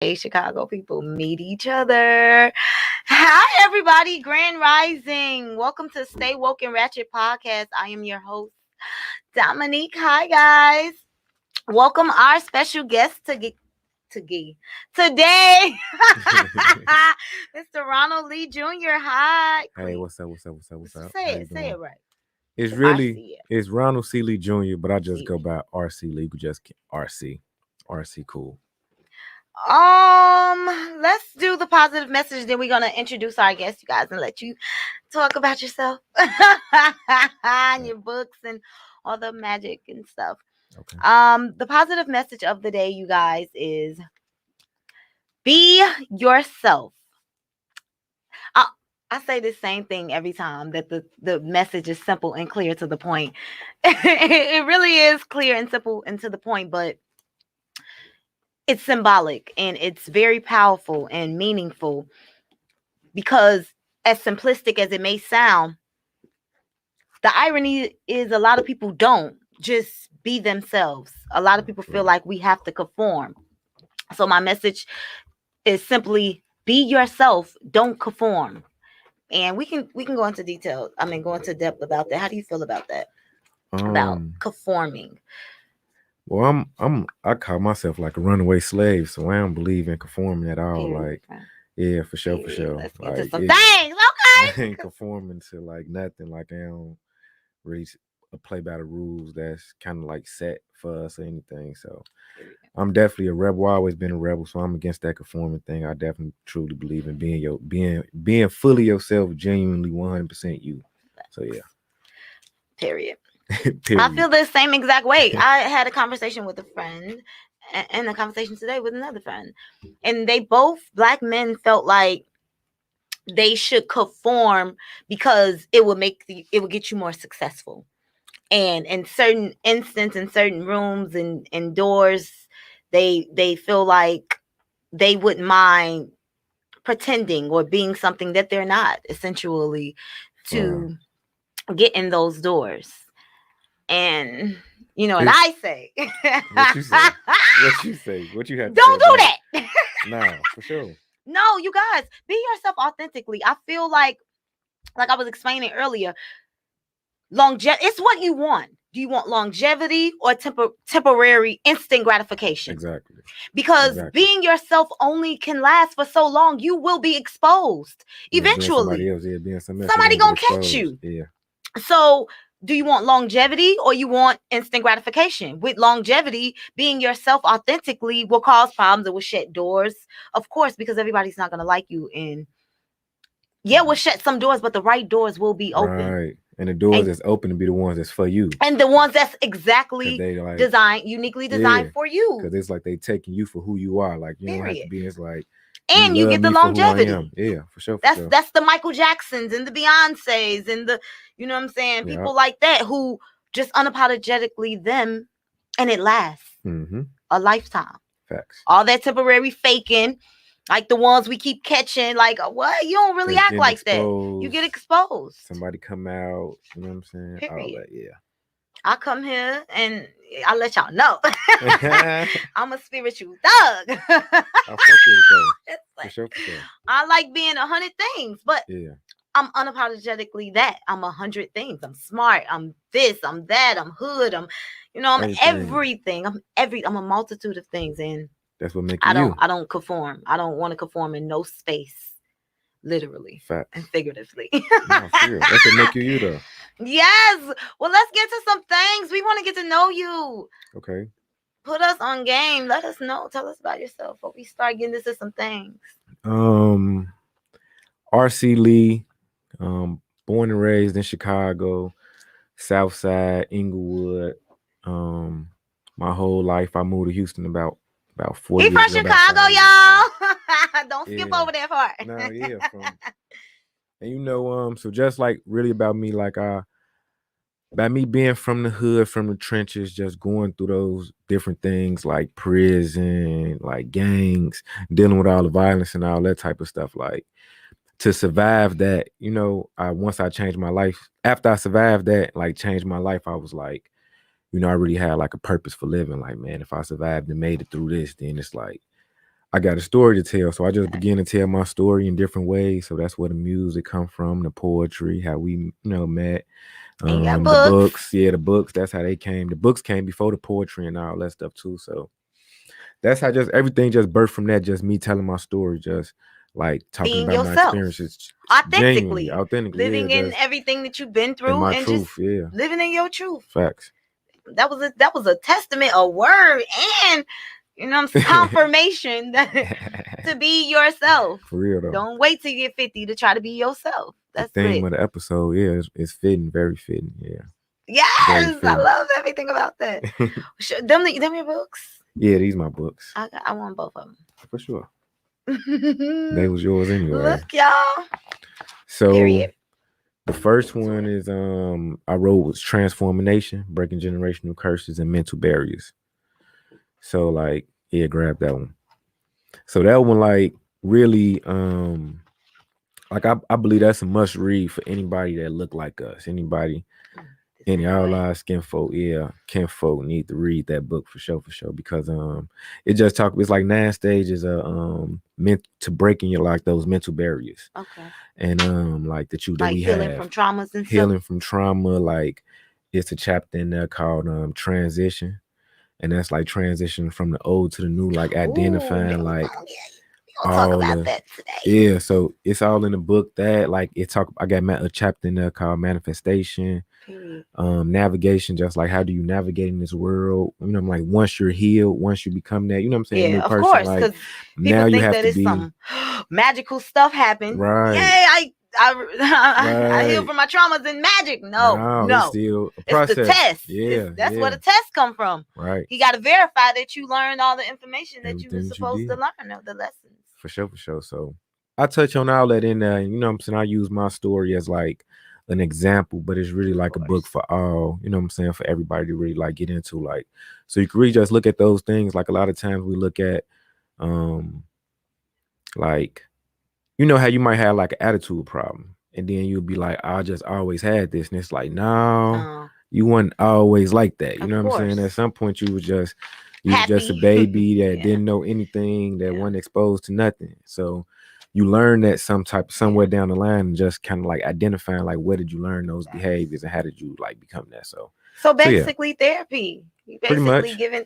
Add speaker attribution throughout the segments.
Speaker 1: Chicago people meet each other. Hi, everybody. Grand Rising. Welcome to Stay Woke and Ratchet podcast. I am your host, Dominique. Hi, guys. Welcome our special guest today, Mr. Ronald Lee Jr. Hi.
Speaker 2: Hey, what's up? What's up?
Speaker 1: Say
Speaker 2: How
Speaker 1: it.
Speaker 2: you
Speaker 1: Say
Speaker 2: doing?
Speaker 1: it right.
Speaker 2: It's
Speaker 1: RC it.
Speaker 2: it's Ronald C. Lee Jr., but I just
Speaker 1: C.
Speaker 2: go by RC Lee. We just RC. RC cool.
Speaker 1: Let's do the positive message. Then we're gonna introduce our guest, you guys, and let you talk about yourself and your books and all the magic and stuff.
Speaker 2: Okay.
Speaker 1: The positive message of the day, you guys, is be yourself. I say the same thing every time, that the message is simple and clear to the point. It really is clear and simple and to the point, but it's symbolic and it's very powerful and meaningful, because as simplistic as it may sound, the irony is a lot of people don't just be themselves. A lot of people feel like we have to conform. So my message is simply be yourself, don't conform. And we can go into detail. Go into depth about that. How do you feel about that? About conforming?
Speaker 2: Well, I call myself like a runaway slave, so I don't believe in conforming at all.
Speaker 1: Period.
Speaker 2: Like, yeah, for sure.
Speaker 1: Let's get
Speaker 2: like,
Speaker 1: to some
Speaker 2: yeah,
Speaker 1: things,
Speaker 2: I
Speaker 1: okay?
Speaker 2: ain't conforming to like nothing. Like, I don't really play by the rules that's kind of like set for us or anything. So I'm definitely a rebel. I've always been a rebel, so I'm against that conforming thing. I definitely truly believe in being fully yourself, genuinely 100% you. So yeah.
Speaker 1: Period.
Speaker 2: Period.
Speaker 1: I feel the same exact way. I had a conversation with a friend and a conversation today with another friend, and they both, black men, felt like they should conform because it would get you more successful. And in certain instances, in certain rooms and doors, they feel like they wouldn't mind pretending or being something that they're not, essentially, to get in those doors. And and I say,
Speaker 2: what you say? What you say? What you have?
Speaker 1: Don't do that.
Speaker 2: Nah, for sure.
Speaker 1: No, you guys, be yourself authentically. I feel like I was explaining earlier, longevity, it's what you want. Do you want longevity or temporary instant gratification?
Speaker 2: Exactly.
Speaker 1: Because being yourself only can last for so long. You will be exposed eventually. Somebody gonna catch you.
Speaker 2: Yeah.
Speaker 1: So do you want longevity or you want instant gratification? With longevity, being yourself authentically will cause problems. It will shut doors, of course, because everybody's not going to like you. And yeah, we'll shut some doors, but the right doors will be open.
Speaker 2: Right. And the doors that's open to be the ones that's for you.
Speaker 1: And the ones that's exactly uniquely designed for you.
Speaker 2: Because it's like they taking you for who you are. Like, you don't have to be, it's like,
Speaker 1: and you get the longevity.
Speaker 2: Yeah, for sure.
Speaker 1: That's the Michael Jacksons and the Beyoncés and the, you know what I'm saying? People like that who just unapologetically them, and it lasts a lifetime.
Speaker 2: Facts.
Speaker 1: All that temporary faking, like the ones we keep catching, like, what? You don't really act like that. You get exposed.
Speaker 2: Somebody come out, you know what I'm saying?
Speaker 1: Period.
Speaker 2: All that, yeah.
Speaker 1: I come here and I let y'all know. I'm a spiritual thug.
Speaker 2: For sure.
Speaker 1: I like being 100 things, but
Speaker 2: yeah,
Speaker 1: I'm unapologetically that. I'm 100 things. I'm smart. I'm this. I'm that. I'm hood. I'm everything. I'm a multitude of things, and
Speaker 2: that's what makes you.
Speaker 1: I don't conform. I don't want to conform in no space, literally and figuratively.
Speaker 2: That's what make you though.
Speaker 1: Yes. Well, let's get to some things. We want to get to know you.
Speaker 2: Okay.
Speaker 1: Put us on game. Let us know. Tell us about yourself before we start getting into some things.
Speaker 2: RC Lee, born and raised in Chicago, South Side, Inglewood. My whole life, I moved to Houston about 4 years ago.
Speaker 1: He from Chicago, y'all. Don't skip over that part.
Speaker 2: No, yeah. And so just like really about me, like by me being from the hood, from the trenches, just going through those different things like prison, like gangs, dealing with all the violence and all that type of stuff, like to survive that, once I changed my life, after I survived that, like changed my life, I was like, I really had like a purpose for living. Like, man, if I survived and made it through this, then it's like, I got a story to tell. So I just begin to tell my story in different ways. So that's where the music come from, the poetry, how we, met.
Speaker 1: And you got
Speaker 2: The
Speaker 1: books.
Speaker 2: books, yeah, the books, that's how they came. The books came before the poetry and all that stuff too. So that's how just everything just birthed from that, just me telling my story, just like talking
Speaker 1: Being
Speaker 2: about my
Speaker 1: yourself
Speaker 2: experiences genuinely,
Speaker 1: authentically,
Speaker 2: authentically, yeah,
Speaker 1: living in
Speaker 2: just
Speaker 1: everything that you've been
Speaker 2: in
Speaker 1: through
Speaker 2: my
Speaker 1: and just
Speaker 2: truth, yeah.
Speaker 1: living in your truth.
Speaker 2: Facts.
Speaker 1: That was a testament, a word, and confirmation that to be yourself.
Speaker 2: For real though.
Speaker 1: Don't wait till you get 50 to try to be yourself.
Speaker 2: The
Speaker 1: That's
Speaker 2: theme
Speaker 1: lit.
Speaker 2: of the episode, yeah, it's fitting, very fitting, yeah. Very
Speaker 1: Yes, I
Speaker 2: fitting.
Speaker 1: love everything about that. Them your books.
Speaker 2: Yeah, these my books.
Speaker 1: I want both of them.
Speaker 2: For sure. They was yours anyway.
Speaker 1: Look, y'all.
Speaker 2: So
Speaker 1: Period.
Speaker 2: the first one is I wrote was Transformation, Breaking Generational Curses and Mental Barriers. So like, yeah, grab that one. So that one like really like I believe that's a must read for anybody that look like us. Anybody, any outlaw skin folk, yeah, kinfolk need to read that book for sure, because it just it's like 9 stages of meant to breaking your like those mental barriers.
Speaker 1: Okay.
Speaker 2: And like that
Speaker 1: like
Speaker 2: we
Speaker 1: healing
Speaker 2: have
Speaker 1: from traumas and
Speaker 2: healing
Speaker 1: stuff.
Speaker 2: from trauma. Like it's a chapter in there called transition, and that's like transition from the old to the new, like identifying like
Speaker 1: we'll talk
Speaker 2: all
Speaker 1: about
Speaker 2: the
Speaker 1: that today.
Speaker 2: yeah. So it's all in the book that like it talk. I got a chapter in there called manifestation.
Speaker 1: Period.
Speaker 2: Navigation, just like how do you navigate in this world? I'm like once you're healed, once you become that, you know what I'm saying,
Speaker 1: Yeah,
Speaker 2: new
Speaker 1: of
Speaker 2: person,
Speaker 1: course,
Speaker 2: like
Speaker 1: because
Speaker 2: now
Speaker 1: people
Speaker 2: you
Speaker 1: think
Speaker 2: have
Speaker 1: that
Speaker 2: to
Speaker 1: it's
Speaker 2: be
Speaker 1: some magical stuff happen.
Speaker 2: right.
Speaker 1: Yay, I
Speaker 2: Right.
Speaker 1: heal from my traumas and magic.
Speaker 2: No, it's
Speaker 1: No,
Speaker 2: still a
Speaker 1: it's
Speaker 2: process.
Speaker 1: the test.
Speaker 2: Yeah,
Speaker 1: That's
Speaker 2: yeah.
Speaker 1: where the test come from.
Speaker 2: Right.
Speaker 1: You got to verify that you learned all the information that you were
Speaker 2: Everything that you
Speaker 1: supposed to
Speaker 2: did.
Speaker 1: learn of the lessons.
Speaker 2: For sure. So I touch on all that in there. And, you know what I'm saying? I use my story as like an example, but it's really like a book for all, you know what I'm saying, for everybody to really like get into. Like, so you can really just look at those things. Like a lot of times we look at like, you know how you might have like an attitude problem. And then you'll be like, I just always had this. And it's like, no, you weren't always like that. You know what I'm saying? At some point you was just a baby that didn't know anything, that wasn't exposed to nothing. So you learn that somewhere down the line, and just kind of like identifying like where did you learn those behaviors and how did you like become that? So
Speaker 1: basically therapy. You basically giving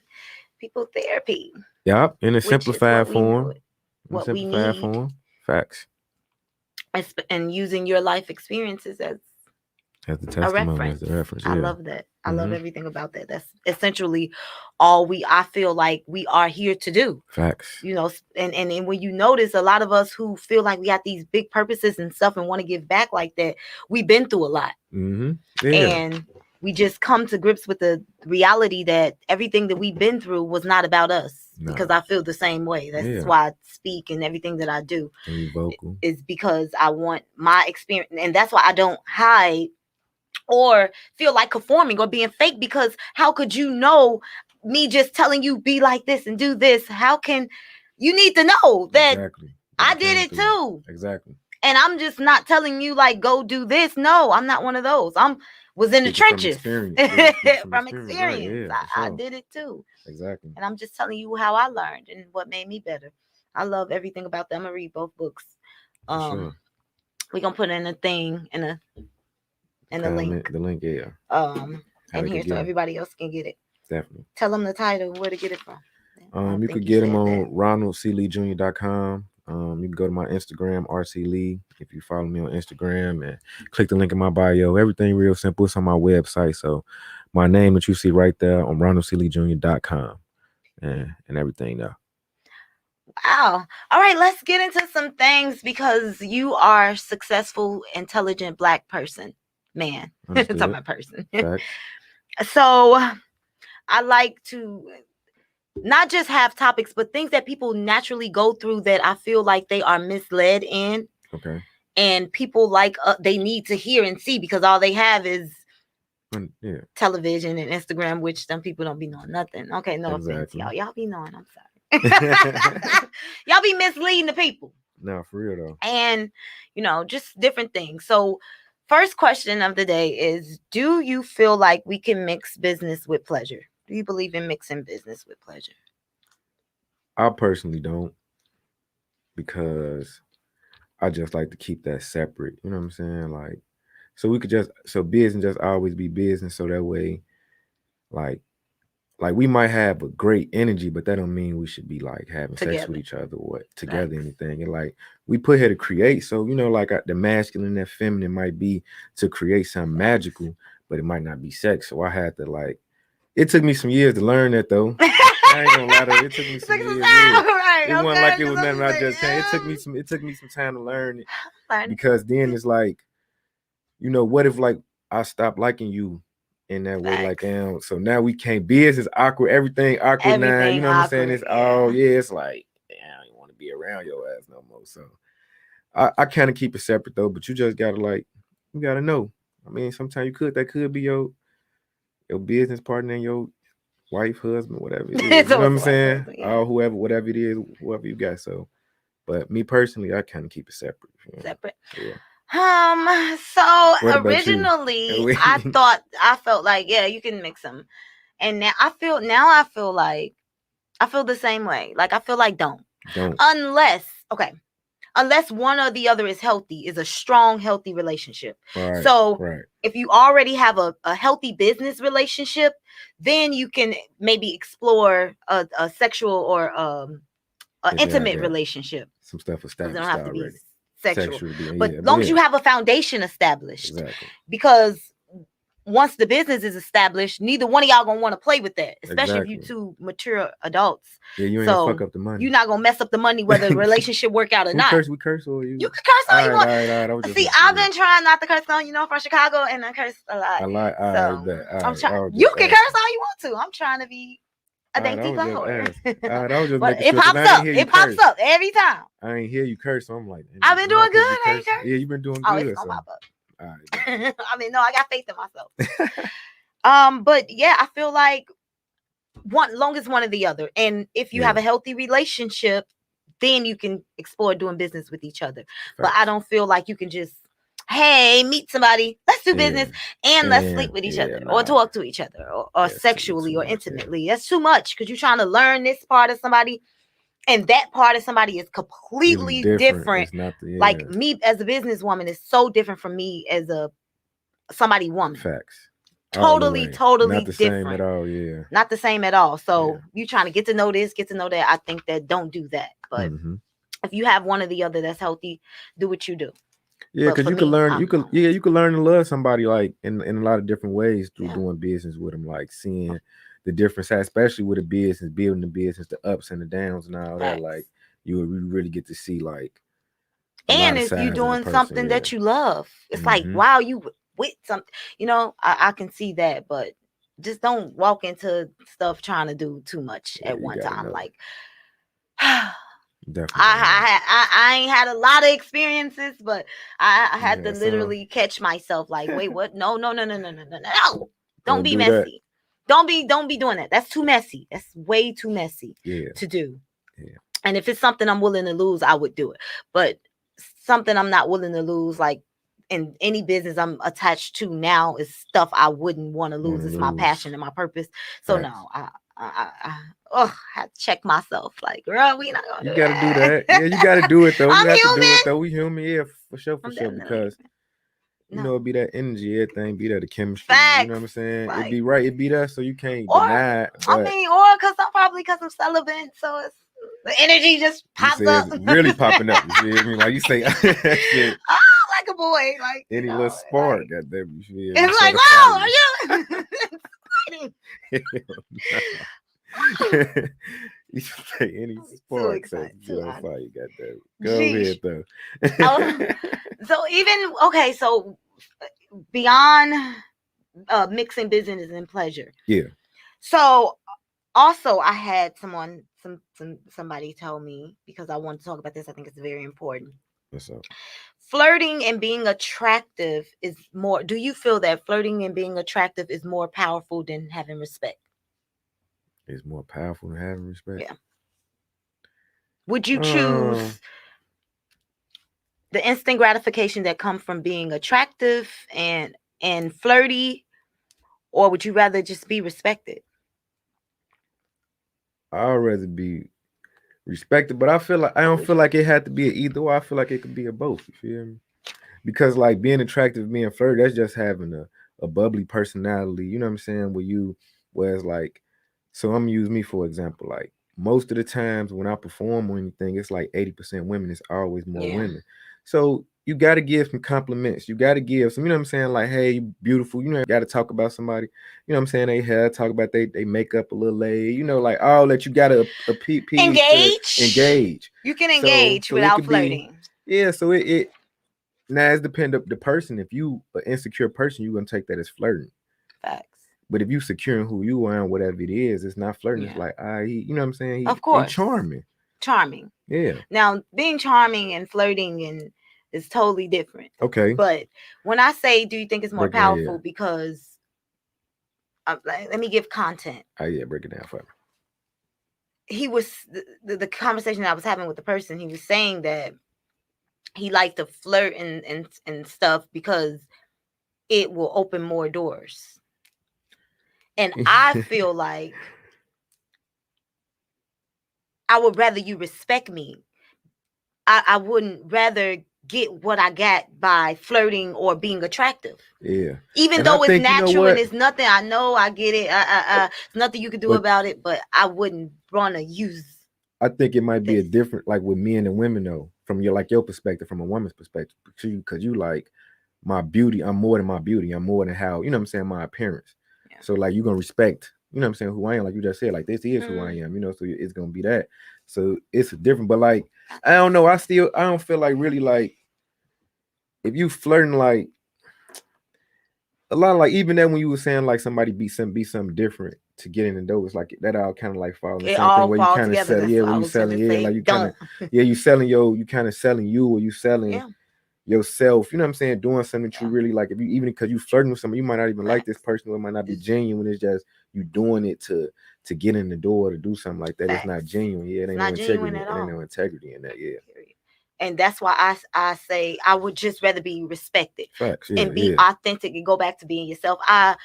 Speaker 1: people therapy.
Speaker 2: Yep, in a simplified form.
Speaker 1: What we need.
Speaker 2: Facts.
Speaker 1: And using your life experiences as
Speaker 2: the testimony, as the reference.
Speaker 1: I love that. I love everything about that. That's essentially all I feel like we are here to do.
Speaker 2: Facts.
Speaker 1: You know, and when you notice a lot of us who feel like we got these big purposes and stuff and want to give back like that, we've been through a lot. And we just come to grips with the reality that everything that we've been through was not about us. Because I feel the same way. That's why I speak and everything that I do is because I want my experience. And that's why I don't hide or feel like conforming or being fake, because how could you know me just telling you be like this and do this? How can you need to know that I did it too?
Speaker 2: Exactly.
Speaker 1: And I'm just not telling you like go do this. No, I'm not one of those. Was in the trenches from experience. Right, I did it too.
Speaker 2: Exactly.
Speaker 1: And I'm just telling you how I learned and what made me better. I love everything about them. I'm gonna read both books. We're gonna put in a thing in a link.
Speaker 2: The link, yeah.
Speaker 1: In here so everybody else can get it.
Speaker 2: Definitely.
Speaker 1: Tell them the title, where to get it from.
Speaker 2: You could get them on RonaldCLeeJr.com. You can go to my Instagram, RC Lee, if you follow me on Instagram, and click the link in my bio. Everything real simple. It's on my website. So my name that you see right there on RonaldCLeeJr.com and everything there.
Speaker 1: Wow. All right, let's get into some things, because you are a successful, intelligent Black person. Man. Talking about person. So I like to not just have topics, but things that people naturally go through that I feel like they are misled in.
Speaker 2: Okay.
Speaker 1: And people like they need to hear and see, because all they have is television and Instagram, which some people don't be knowing nothing. Okay, no offense, y'all. Y'all be knowing. I'm sorry. Y'all be misleading the people.
Speaker 2: No, for real though.
Speaker 1: And just different things. So first question of the day is, do you feel like we can mix business with pleasure? Do you believe in mixing business with pleasure?
Speaker 2: I personally don't. because I just like to keep that separate. You know what I'm saying? Like, so we could just so business just always be business. So that way, like we might have a great energy, but that don't mean we should be like having sex with
Speaker 1: Together.
Speaker 2: each other or together
Speaker 1: Facts.
Speaker 2: anything. And like we put here to create. So like the masculine and that feminine might be to create something
Speaker 1: Facts.
Speaker 2: magical, but it might not be sex. So I had to like. It took me some years to learn that though. I ain't gonna lie to you. It took me some
Speaker 1: Took some
Speaker 2: years. Yeah.
Speaker 1: time, right?
Speaker 2: It wasn't
Speaker 1: Okay,
Speaker 2: like it was
Speaker 1: because
Speaker 2: nothing
Speaker 1: I'm
Speaker 2: I
Speaker 1: like,
Speaker 2: just came. It took me some time to learn it because then it's like, what if like I stopped liking you in that way, like
Speaker 1: facts.
Speaker 2: so now we can't be as awkward, everything awkward now. You
Speaker 1: Everything
Speaker 2: know what I'm saying?
Speaker 1: awkward.
Speaker 2: It's
Speaker 1: Yeah.
Speaker 2: it's like I don't want to be around your ass no more. So I kind of keep it separate though, but you just gotta like you gotta know. I mean, sometimes that could be your business partner and your wife, husband, whatever it is. You
Speaker 1: So
Speaker 2: know what
Speaker 1: it's
Speaker 2: I'm
Speaker 1: like,
Speaker 2: saying?
Speaker 1: yeah.
Speaker 2: Whoever, whatever it is, whoever you got. So, but me personally, I kind of keep it separate.
Speaker 1: Separate.
Speaker 2: Yeah.
Speaker 1: So
Speaker 2: What about you?
Speaker 1: originally I felt like, yeah, you can mix them. And now I feel like I feel the same way. Like I feel like don't. Unless one or the other is healthy, is a strong, healthy relationship.
Speaker 2: Right.
Speaker 1: So
Speaker 2: right.
Speaker 1: if you already have a healthy business relationship, then you can maybe explore a sexual or an intimate relationship.
Speaker 2: Some stuff established.
Speaker 1: They don't have to
Speaker 2: already.
Speaker 1: Be sexual. But
Speaker 2: yeah,
Speaker 1: as long as you have a foundation established.
Speaker 2: Exactly.
Speaker 1: Because once the business is established, neither one of y'all gonna want to play with that, especially if you two mature adults.
Speaker 2: Yeah, you ain't gonna fuck up the money.
Speaker 1: You're not gonna mess up the money whether the relationship work out or not.
Speaker 2: We curse or you?
Speaker 1: You can curse all you want. See, I've been trying not to curse on, from Chicago, and I curse a lot.
Speaker 2: I like.
Speaker 1: So I'm trying. You can curse all you want to. I'm trying to be a dainty flower. But it pops up. It pops up every time.
Speaker 2: I ain't hear you curse. So I'm like,
Speaker 1: I've been doing good. I ain't
Speaker 2: Yeah, you've been doing good.
Speaker 1: Oh, it's gonna pop up.
Speaker 2: All right.
Speaker 1: I mean, no, I got faith in myself. But yeah, I feel like long as one or the other. And if you have a healthy relationship, then you can explore doing business with each other. Right. But I don't feel like you can just, hey, meet somebody, let's do business and let's sleep with each other or talk to each other or sexually or intimately. That's too much because you're trying to learn this part of somebody. And that part of somebody is completely different. Like me as a businesswoman is so different from me as somebody woman.
Speaker 2: Facts.
Speaker 1: Totally
Speaker 2: not the
Speaker 1: different.
Speaker 2: Same at all. Yeah.
Speaker 1: Not the same at all. So you trying to get to know this, get to know that. I think that don't do that. But if you have one or the other that's healthy, do what you do.
Speaker 2: Yeah, because you can learn. You can learn to love somebody like in a lot of different ways through doing business with them, like seeing the different side, especially with a business, building the business, the ups and the downs and all that. Like you would really get to see like.
Speaker 1: And if you're doing something that you love, it's like, wow, you with something, I can see that, but just don't walk into stuff trying to do too much at one time. Like,
Speaker 2: definitely.
Speaker 1: I ain't had a lot of experiences, but I had to literally catch myself. Like, wait, what? No. Don't be messy. Don't be doing that. That's too messy. That's way too messy to do.
Speaker 2: Yeah.
Speaker 1: And if it's something I'm willing to lose, I would do it. But something I'm not willing to lose, like in any business I'm attached to now, is stuff I wouldn't want to lose. It's my passion and my purpose. So no, I had to check myself. Like, girl, we not gonna.
Speaker 2: You gotta do that. Yeah, you gotta do it though.
Speaker 1: I'm
Speaker 2: you have
Speaker 1: human.
Speaker 2: to do it though. We human, yeah, for sure. Because it be that energy, everything, be that the chemistry.
Speaker 1: Facts.
Speaker 2: You know what I'm saying? It be right, it be that, so you can't
Speaker 1: deny it. But or because I'm celibate, so it's the energy just pops up.
Speaker 2: It's really popping up. You see? I mean, like you say, shit.
Speaker 1: Like a boy, like
Speaker 2: any little spark, goddamn, you feel?
Speaker 1: It's like, wow, are you?
Speaker 2: You should say any spark.
Speaker 1: Too
Speaker 2: fire, goddamn. Go ahead though.
Speaker 1: So beyond mixing business and pleasure.
Speaker 2: Yeah.
Speaker 1: So also I had somebody tell me, because I want to talk about this, I think it's very important.
Speaker 2: What's up?
Speaker 1: Flirting and being attractive is more. Do you feel that flirting and being attractive is more powerful than having respect?
Speaker 2: It's more powerful than having respect.
Speaker 1: Yeah. Would you choose the instant gratification that comes from being attractive and flirty, or would you rather just be respected?
Speaker 2: I'd rather be respect it, but I feel like I don't feel like it had to be an either or. I feel like it could be a both. You feel me? Because like being attractive, being flirty, that's just having a bubbly personality. You know what I'm saying? Where you, whereas like, so I'm gonna use me for example. Like most of the times when I perform or anything, it's like 80% women. It's always more
Speaker 1: Yeah.
Speaker 2: women. So you got to give some compliments. You got to give some. You know what I'm saying? Like, hey, you beautiful. You know, got to talk about somebody. You know what I'm saying? They hair, talk about they makeup a little late. You know, like all that. You got to appease to
Speaker 1: Engage.
Speaker 2: engage.
Speaker 1: You can
Speaker 2: So
Speaker 1: engage
Speaker 2: it
Speaker 1: without
Speaker 2: could be,
Speaker 1: flirting.
Speaker 2: yeah. So it now it's depend of the person. If you an insecure person, you're gonna take that as flirting.
Speaker 1: Facts.
Speaker 2: But if you securing who you are and whatever it is, it's not flirting. It's
Speaker 1: Yeah.
Speaker 2: like you know what I'm saying?
Speaker 1: Of
Speaker 2: He
Speaker 1: course.
Speaker 2: charming.
Speaker 1: Charming.
Speaker 2: Yeah.
Speaker 1: Now, being charming and flirting and is totally different.
Speaker 2: Okay.
Speaker 1: But when I say, do you think it's more
Speaker 2: Break it down,
Speaker 1: powerful? Because let me give content.
Speaker 2: Oh yeah, break it down for me.
Speaker 1: He was the conversation I was having with the person. He was saying that he likes to flirt and stuff because it will open more doors. And I feel like I would rather you respect me. I wouldn't rather get what I got by flirting or being attractive.
Speaker 2: Yeah.
Speaker 1: Even
Speaker 2: And
Speaker 1: though
Speaker 2: I
Speaker 1: it's
Speaker 2: think, you know
Speaker 1: natural and
Speaker 2: what?
Speaker 1: it's nothing, I know, I get it. There's nothing you can do
Speaker 2: But
Speaker 1: about it, but I wouldn't want to use
Speaker 2: I think it might be a
Speaker 1: this.
Speaker 2: different, like with men and women though, from your perspective, from a woman's perspective, because you like my beauty. I'm more than my beauty. I'm more than how you know what I'm saying, my appearance.
Speaker 1: Yeah.
Speaker 2: So like you gonna respect, you know what I'm saying, who I am. Like you just said, like this is who I
Speaker 1: Mhm.
Speaker 2: am. You know, so it's gonna be that. So it's different. But like I don't know. I don't feel like really like if you flirting like a lot of like even then when you were saying like somebody be something different to get in the door, it's like that all kind of like fall in the
Speaker 1: It
Speaker 2: same thing
Speaker 1: all
Speaker 2: where you
Speaker 1: falls
Speaker 2: kind of
Speaker 1: together.
Speaker 2: sell,
Speaker 1: That's
Speaker 2: yeah,
Speaker 1: what
Speaker 2: where
Speaker 1: I
Speaker 2: you
Speaker 1: was gonna
Speaker 2: selling, yeah,
Speaker 1: say.
Speaker 2: like you kind of,
Speaker 1: Don't.
Speaker 2: yeah, you selling you kind of selling you, or you selling
Speaker 1: Yeah.
Speaker 2: yourself, you know what I'm saying, doing something that you
Speaker 1: Yeah.
Speaker 2: really like. If you even because you flirting with somebody, you might not even like this
Speaker 1: Facts.
Speaker 2: person, or it might not be
Speaker 1: It's
Speaker 2: genuine. It's just you doing it to get in the door to do something like that. It's not
Speaker 1: facts.
Speaker 2: genuine. Yeah, it
Speaker 1: It's
Speaker 2: ain't no
Speaker 1: not genuine
Speaker 2: integrity.
Speaker 1: at
Speaker 2: It ain't
Speaker 1: all.
Speaker 2: no integrity in that. Yeah.
Speaker 1: Period. And that's why I say I would just rather be respected
Speaker 2: Facts. Yeah.
Speaker 1: and be
Speaker 2: Yeah.
Speaker 1: authentic and go back to being yourself. I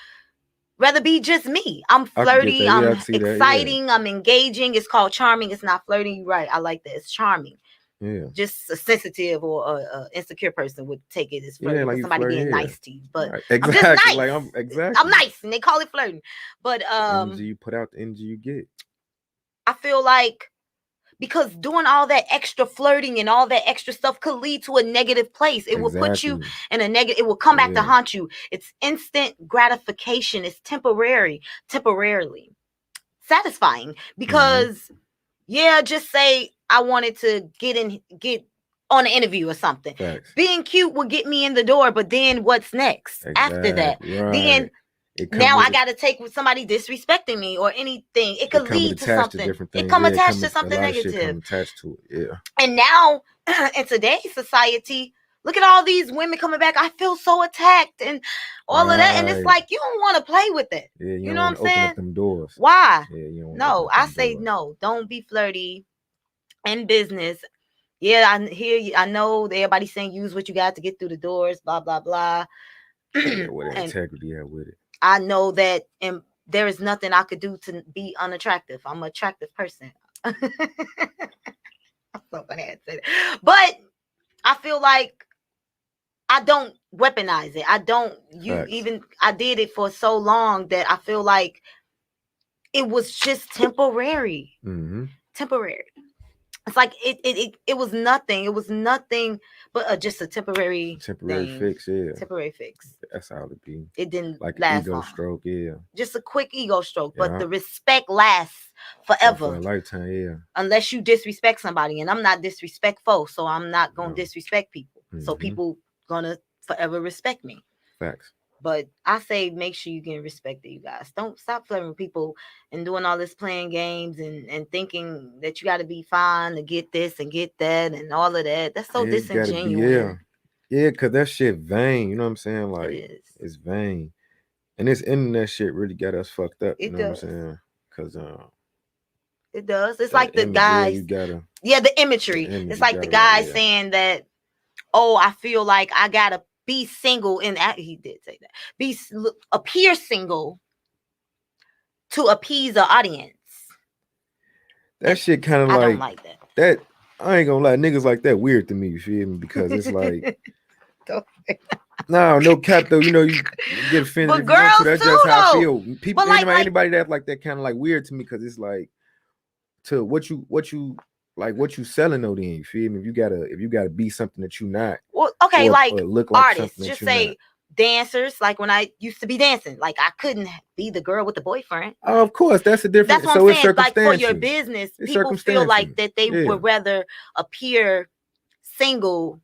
Speaker 1: rather be just me. I'm
Speaker 2: I could get
Speaker 1: flirty.
Speaker 2: that. Yeah, I
Speaker 1: I'm
Speaker 2: can see that. Yeah.
Speaker 1: exciting. I'm engaging. It's called charming. It's not flirting. You're right. I like that. It's charming.
Speaker 2: Yeah.
Speaker 1: Just a sensitive or a insecure person would take it as
Speaker 2: Yeah.
Speaker 1: flirting
Speaker 2: Like
Speaker 1: because
Speaker 2: you
Speaker 1: somebody being
Speaker 2: flirting. Yeah.
Speaker 1: nice to you. But
Speaker 2: Right.
Speaker 1: I'm just
Speaker 2: Exactly.
Speaker 1: nice.
Speaker 2: Like I'm
Speaker 1: I'm
Speaker 2: exactly.
Speaker 1: nice, and they call it flirting. But
Speaker 2: The energy you put out, the energy you get.
Speaker 1: I feel like because doing all that extra flirting and all that extra stuff could lead to a negative place. It will put you
Speaker 2: Exactly.
Speaker 1: in a negative. It will come back to
Speaker 2: Yeah.
Speaker 1: haunt you. It's instant gratification. It's temporarily satisfying because yeah, just say I wanted to get on an interview or something.
Speaker 2: Facts.
Speaker 1: Being cute will get me in the door, but then what's next after that?
Speaker 2: Exactly. Right.
Speaker 1: Then
Speaker 2: It come
Speaker 1: now
Speaker 2: with
Speaker 1: I
Speaker 2: it.
Speaker 1: got to take with somebody disrespecting me or anything. It
Speaker 2: It
Speaker 1: could
Speaker 2: come with
Speaker 1: lead to
Speaker 2: attached to
Speaker 1: something.
Speaker 2: different
Speaker 1: It
Speaker 2: things.
Speaker 1: come
Speaker 2: Yeah, it
Speaker 1: attached
Speaker 2: come
Speaker 1: to
Speaker 2: with a
Speaker 1: something
Speaker 2: lot of shit
Speaker 1: negative.
Speaker 2: come attached to it. Yeah.
Speaker 1: And now in today's society, look at all these women coming back. I feel so attacked and all of that. And it's
Speaker 2: Right.
Speaker 1: like you don't want to play with it.
Speaker 2: Yeah, you
Speaker 1: You
Speaker 2: don't
Speaker 1: know what
Speaker 2: want
Speaker 1: I'm
Speaker 2: to open
Speaker 1: saying?
Speaker 2: up them doors.
Speaker 1: Why?
Speaker 2: Yeah, you don't want to open
Speaker 1: No,
Speaker 2: up
Speaker 1: I
Speaker 2: them
Speaker 1: say
Speaker 2: doors.
Speaker 1: no. Don't be flirty in business. Yeah, I hear you. I know everybody's saying use what you got to get through the doors, blah, blah, blah.
Speaker 2: Yeah, with that
Speaker 1: And
Speaker 2: integrity out with it.
Speaker 1: I know that and there is nothing I could do to be unattractive. I'm an attractive person. I'm so funny to say that. But I feel like I don't weaponize it. I don't
Speaker 2: Facts.
Speaker 1: I did it for so long that I feel like it was just temporary.
Speaker 2: Mm-hmm.
Speaker 1: Temporary. It's like it was nothing. It was nothing but just a temporary
Speaker 2: Temporary
Speaker 1: thing.
Speaker 2: fix, yeah.
Speaker 1: Temporary fix.
Speaker 2: That's all it be.
Speaker 1: It didn't
Speaker 2: Like an
Speaker 1: last
Speaker 2: ego
Speaker 1: long.
Speaker 2: stroke, yeah.
Speaker 1: Just a quick ego stroke, but
Speaker 2: Yeah.
Speaker 1: the respect lasts
Speaker 2: For
Speaker 1: forever.
Speaker 2: a lifetime, yeah.
Speaker 1: Unless you disrespect somebody, and I'm not disrespectful, so I'm not gonna disrespect people. So people gonna forever respect me.
Speaker 2: Facts.
Speaker 1: But I say make sure you get respected, you guys. Don't stop flirting with people and doing all this playing games and thinking that you got to be fine to get this and get that and all of that. That's so
Speaker 2: It gotta be,
Speaker 1: disingenuous.
Speaker 2: yeah, cause that shit vain. You know what I'm saying?
Speaker 1: It
Speaker 2: Like
Speaker 1: is.
Speaker 2: it's vain, and this internet shit really got us fucked up. You
Speaker 1: It
Speaker 2: know what I'm
Speaker 1: does.
Speaker 2: saying? Cause
Speaker 1: It does. It's
Speaker 2: that
Speaker 1: like the
Speaker 2: image, yeah,
Speaker 1: guys.
Speaker 2: you gotta.
Speaker 1: Yeah, the imagery.
Speaker 2: The image
Speaker 1: It's
Speaker 2: you
Speaker 1: like the
Speaker 2: gotta like,
Speaker 1: guy
Speaker 2: yeah.
Speaker 1: saying that, oh, I feel like I gotta be single, and he did say that. Appear single to appease the audience.
Speaker 2: that shit kind of
Speaker 1: I don't
Speaker 2: like
Speaker 1: like that.
Speaker 2: that. I ain't gonna lie, niggas like that weird to me. You feel me? Because it's like, no cap though. You know, you get offended
Speaker 1: But
Speaker 2: if you want to.
Speaker 1: girls
Speaker 2: That's
Speaker 1: too
Speaker 2: just how I
Speaker 1: though.
Speaker 2: feel. People,
Speaker 1: But like
Speaker 2: anybody that's like that kind of like weird to me because it's like to what you like what you selling though. Then you feel me? If you gotta be something that you not,
Speaker 1: well, okay,
Speaker 2: or
Speaker 1: like
Speaker 2: look like
Speaker 1: artists,
Speaker 2: something that
Speaker 1: just
Speaker 2: you're not.
Speaker 1: say dancers. Like when I used to be dancing, like I couldn't be the girl with the boyfriend.
Speaker 2: Oh, of course, that's a different.
Speaker 1: That's what
Speaker 2: So
Speaker 1: I'm
Speaker 2: it's
Speaker 1: saying. Like for your
Speaker 2: circumstantial.
Speaker 1: business,
Speaker 2: It's
Speaker 1: people feel
Speaker 2: circumstantial.
Speaker 1: like that they
Speaker 2: Yeah.
Speaker 1: would rather appear single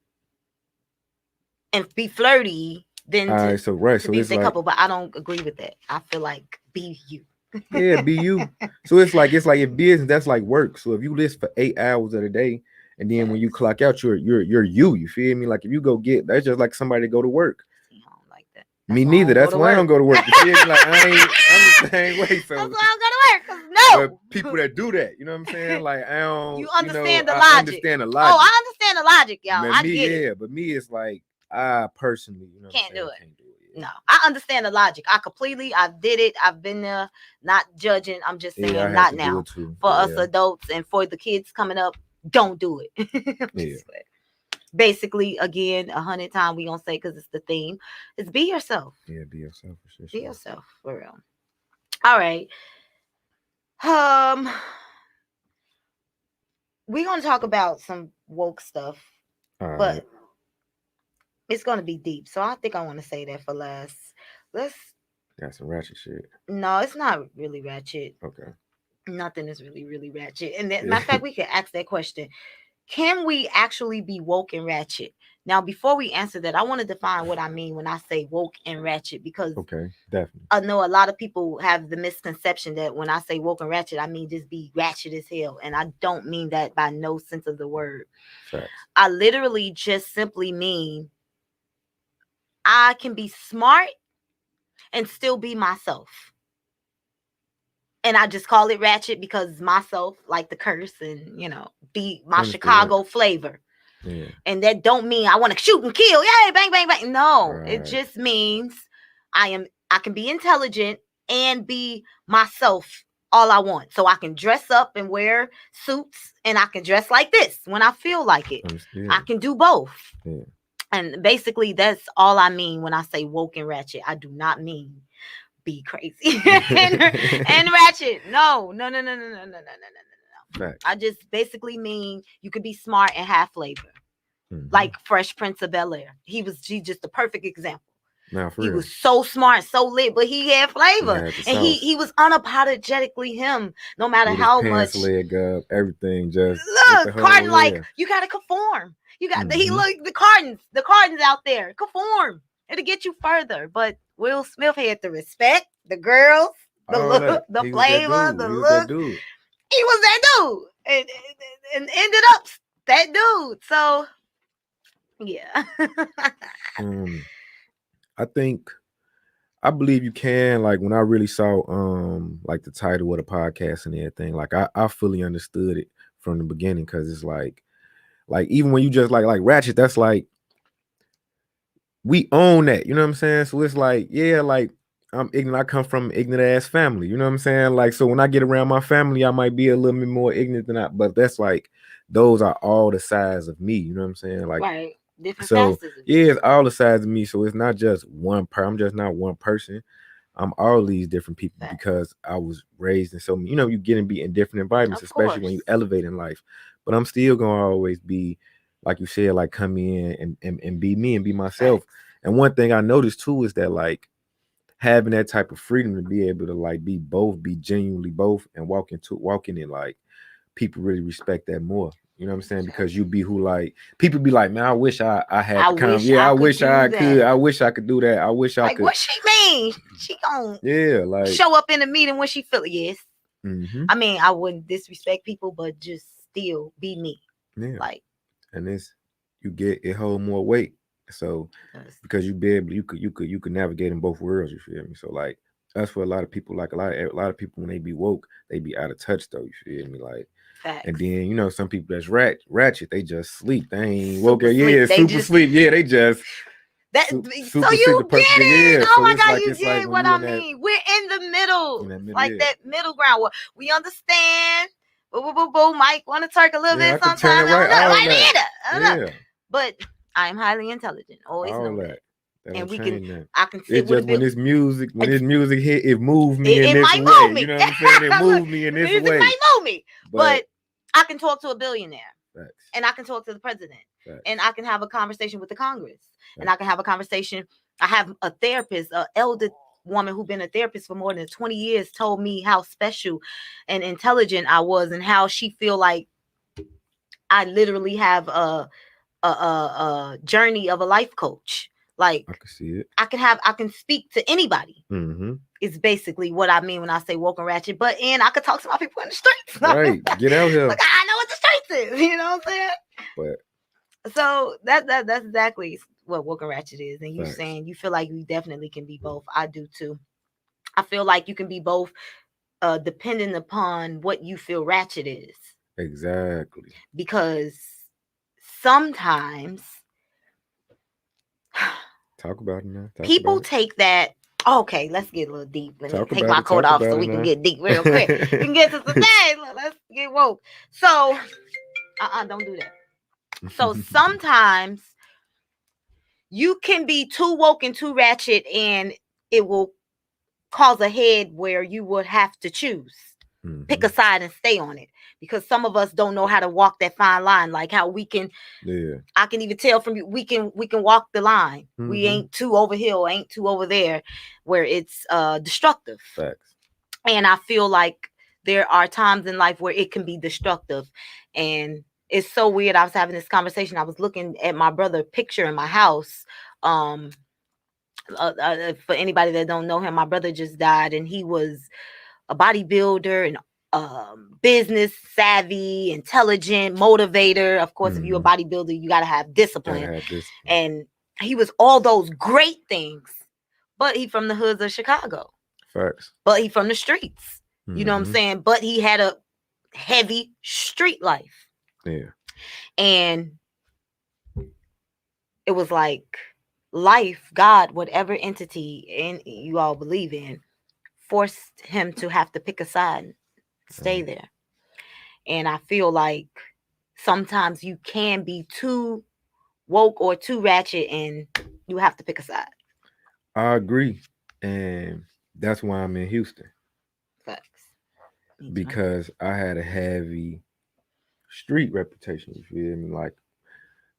Speaker 1: and be flirty than
Speaker 2: All
Speaker 1: to,
Speaker 2: right, so right,
Speaker 1: to
Speaker 2: so
Speaker 1: be
Speaker 2: it's
Speaker 1: with a
Speaker 2: like,
Speaker 1: couple. But I don't agree with that. I feel like be you.
Speaker 2: yeah, be you. So it's like if business, that's like work. So if you list for 8 hours of the day, and then when you clock out, you're you. You feel me? Like if you go get, that's just like somebody to go to work.
Speaker 1: See, I don't like that.
Speaker 2: Me neither. That's why I don't go to work. You feel me? Like I'm the same way. So
Speaker 1: that's why I don't go to work. 'Cause no,
Speaker 2: but people that do that, you know what I'm saying? Like I don't,
Speaker 1: you understand the
Speaker 2: I
Speaker 1: logic.
Speaker 2: understand the
Speaker 1: Oh,
Speaker 2: logic.
Speaker 1: I understand the logic, y'all.
Speaker 2: But
Speaker 1: I
Speaker 2: me,
Speaker 1: get it.
Speaker 2: yeah, but me, it's like I personally, you know,
Speaker 1: Can't do it.
Speaker 2: Can't do it.
Speaker 1: No, I understand the logic. I did it. I've been there. Not judging. I'm just saying,
Speaker 2: I
Speaker 1: not
Speaker 2: to
Speaker 1: now.
Speaker 2: do it too.
Speaker 1: For us adults and for the kids coming up, don't do it.
Speaker 2: Yeah.
Speaker 1: Basically, again, 100 times we gonna say because it's the theme. Is be yourself.
Speaker 2: Yeah, be yourself for sure.
Speaker 1: Be yourself for real. All right. We're gonna talk about some woke stuff, but it's gonna be deep. So I think I want to say that for last.
Speaker 2: That's some ratchet shit.
Speaker 1: No, it's not really ratchet.
Speaker 2: Okay.
Speaker 1: Nothing is really ratchet. And matter of fact, we can ask that question. Can we actually be woke and ratchet? Now, before we answer that, I want to define what I mean when I say woke and ratchet, because
Speaker 2: definitely.
Speaker 1: I know a lot of people have the misconception that when I say woke and ratchet, I mean just be ratchet as hell. And I don't mean that by no sense of the word.
Speaker 2: Facts.
Speaker 1: I literally just simply mean I can be smart and still be myself. And I just call it ratchet because myself, like the curse, and be my Chicago flavor.
Speaker 2: Yeah.
Speaker 1: And that don't mean I want to shoot and kill. Yay, bang, bang, bang. No, It just means I can be intelligent and be myself all I want. So I can dress up and wear suits, and I can dress like this when I feel like it. I can do both.
Speaker 2: Yeah.
Speaker 1: And basically, that's all I mean when I say woke and ratchet. I do not mean be crazy and ratchet. No.
Speaker 2: Fact.
Speaker 1: I just basically mean you could be smart and have flavor. Like Fresh Prince of Bel-Air. He's just the perfect example. He was so smart, so lit, but he had flavor. And he was unapologetically him, no matter
Speaker 2: with
Speaker 1: how
Speaker 2: his pants,
Speaker 1: much
Speaker 2: leg up, everything. Just
Speaker 1: look, Carton, like you gotta conform. You got he look the Cartons out there. Conform. It'll get you further. But Will Smith had the respect, the girls, the look, the flavor, the look. He was that dude. And ended up that dude. So yeah.
Speaker 2: I believe you can. Like when I really saw like the title of the podcast and everything, like I fully understood it from the beginning, because it's like even when you just like Ratchet, that's like we own that, you know what I'm saying? So it's like, yeah, like I'm ignorant. I come from an ignorant ass family, you know what I'm saying? Like, so when I get around my family, I might be a little bit more ignorant than but that's like, those are all the sides of me, you know what I'm saying? Like,
Speaker 1: right. Different
Speaker 2: so
Speaker 1: facets of
Speaker 2: yeah, it's all the sides of me. So it's not just one I'm just not one person. I'm all these different people because I was raised in so many, you get and be in different environments, especially when you elevate in life. But I'm still gonna always be, like you said, like come in and be me and be myself. Right. And one thing I noticed too is that like having that type of freedom to be able to like be both, be genuinely both, and walking in like people really respect that more. You know what I'm saying? Because you be who, like, people be like, man, I wish I had the kind of, I wish I could. I wish I could do that. I wish I could.
Speaker 1: What she mean? She gon'
Speaker 2: like
Speaker 1: show up in the meeting when she feel it. Yes. I mean, I wouldn't disrespect people, but just still be me.
Speaker 2: Yeah.
Speaker 1: Like,
Speaker 2: and it hold more weight. So because you be able, you could navigate in both worlds. You feel me? So like that's for a lot of people. Like a lot of people, when they be woke, they be out of touch though. You feel me? Like. Facts. And then some people that's ratchet, they just sleep. They ain't woke up. Yeah, super sleep. Yeah, they just
Speaker 1: that. So you get it. Yeah. Oh my God, you get what I mean. We're in the middle, like that middle ground. We understand boo, boo, boo, boo. Might want to twerk a little
Speaker 2: Yeah, I
Speaker 1: bit
Speaker 2: could turn
Speaker 1: sometimes.
Speaker 2: it
Speaker 1: I don't
Speaker 2: right.
Speaker 1: know.
Speaker 2: All
Speaker 1: Might
Speaker 2: that.
Speaker 1: need it. I don't know.
Speaker 2: Yeah,
Speaker 1: But I am highly intelligent. Always
Speaker 2: all
Speaker 1: know that.
Speaker 2: that. That
Speaker 1: And
Speaker 2: don't
Speaker 1: we can,
Speaker 2: change that.
Speaker 1: I can sit
Speaker 2: It's
Speaker 1: with a
Speaker 2: just
Speaker 1: bit.
Speaker 2: when this music hit, it moved me in
Speaker 1: It
Speaker 2: this
Speaker 1: might
Speaker 2: way.
Speaker 1: move
Speaker 2: You
Speaker 1: me.
Speaker 2: know what I'm saying? It
Speaker 1: Look,
Speaker 2: moved me in
Speaker 1: the
Speaker 2: this
Speaker 1: music
Speaker 2: way.
Speaker 1: might move me.
Speaker 2: But
Speaker 1: But I can talk to a billionaire.
Speaker 2: facts,
Speaker 1: And I can talk to the president.
Speaker 2: facts,
Speaker 1: And I can have a conversation with the Congress. And I
Speaker 2: facts.
Speaker 1: can have a conversation. I have a therapist, an elder woman who's been a therapist for more than 20 years, told me how special and intelligent I was and how she feel like I literally have a journey of a life coach. Like
Speaker 2: I can see it.
Speaker 1: I can speak to anybody.
Speaker 2: Mm-hmm.
Speaker 1: Is basically what I mean when I say woke and ratchet. But and I could talk to my people in the streets.
Speaker 2: Right, get out here.
Speaker 1: Like I know what the streets is. You know what I'm saying?
Speaker 2: But
Speaker 1: So that's exactly what woke and ratchet is. And you
Speaker 2: facts.
Speaker 1: saying you feel like you definitely can be both. I do too. I feel like you can be both, depending upon what you feel ratchet is.
Speaker 2: Exactly.
Speaker 1: Because sometimes
Speaker 2: Talk about it now. Talk
Speaker 1: people
Speaker 2: about it.
Speaker 1: take that. Okay, let's get a little deep. Let me
Speaker 2: Talk
Speaker 1: take
Speaker 2: about
Speaker 1: my
Speaker 2: it.
Speaker 1: coat
Speaker 2: Talk
Speaker 1: off so
Speaker 2: about
Speaker 1: we
Speaker 2: it
Speaker 1: can
Speaker 2: now.
Speaker 1: get deep real quick. We can get to some things. Let's get woke. So, don't do that. So sometimes you can be too woke and too ratchet, and it will cause a head where you would have to choose. Pick a side and stay on it, because some of us don't know how to walk that fine line, like how we can.
Speaker 2: Yeah.
Speaker 1: I can even tell from you, we can walk the line. We ain't too over here, ain't too over there, where it's destructive.
Speaker 2: Facts.
Speaker 1: And I feel like there are times in life where it can be destructive. And it's so weird. I was having this conversation. I was looking at my brother's picture in my house. For anybody that don't know him, my brother just died, and he was a bodybuilder and business savvy, intelligent, motivator. Of course, if you're a bodybuilder, you got to have discipline.
Speaker 2: Gotta have discipline.
Speaker 1: And he was all those great things, but he from the hoods of Chicago.
Speaker 2: Facts.
Speaker 1: But he from the streets. You know what I'm saying? But he had a heavy street life.
Speaker 2: Yeah.
Speaker 1: And it was like life, God, whatever entity and you all believe in, forced him to have to pick a side and stay there. And I feel like sometimes you can be too woke or too ratchet, and you have to pick a side.
Speaker 2: I agree. And that's why I'm in Houston.
Speaker 1: Facts.
Speaker 2: Because I had a heavy street reputation, you feel me? Like,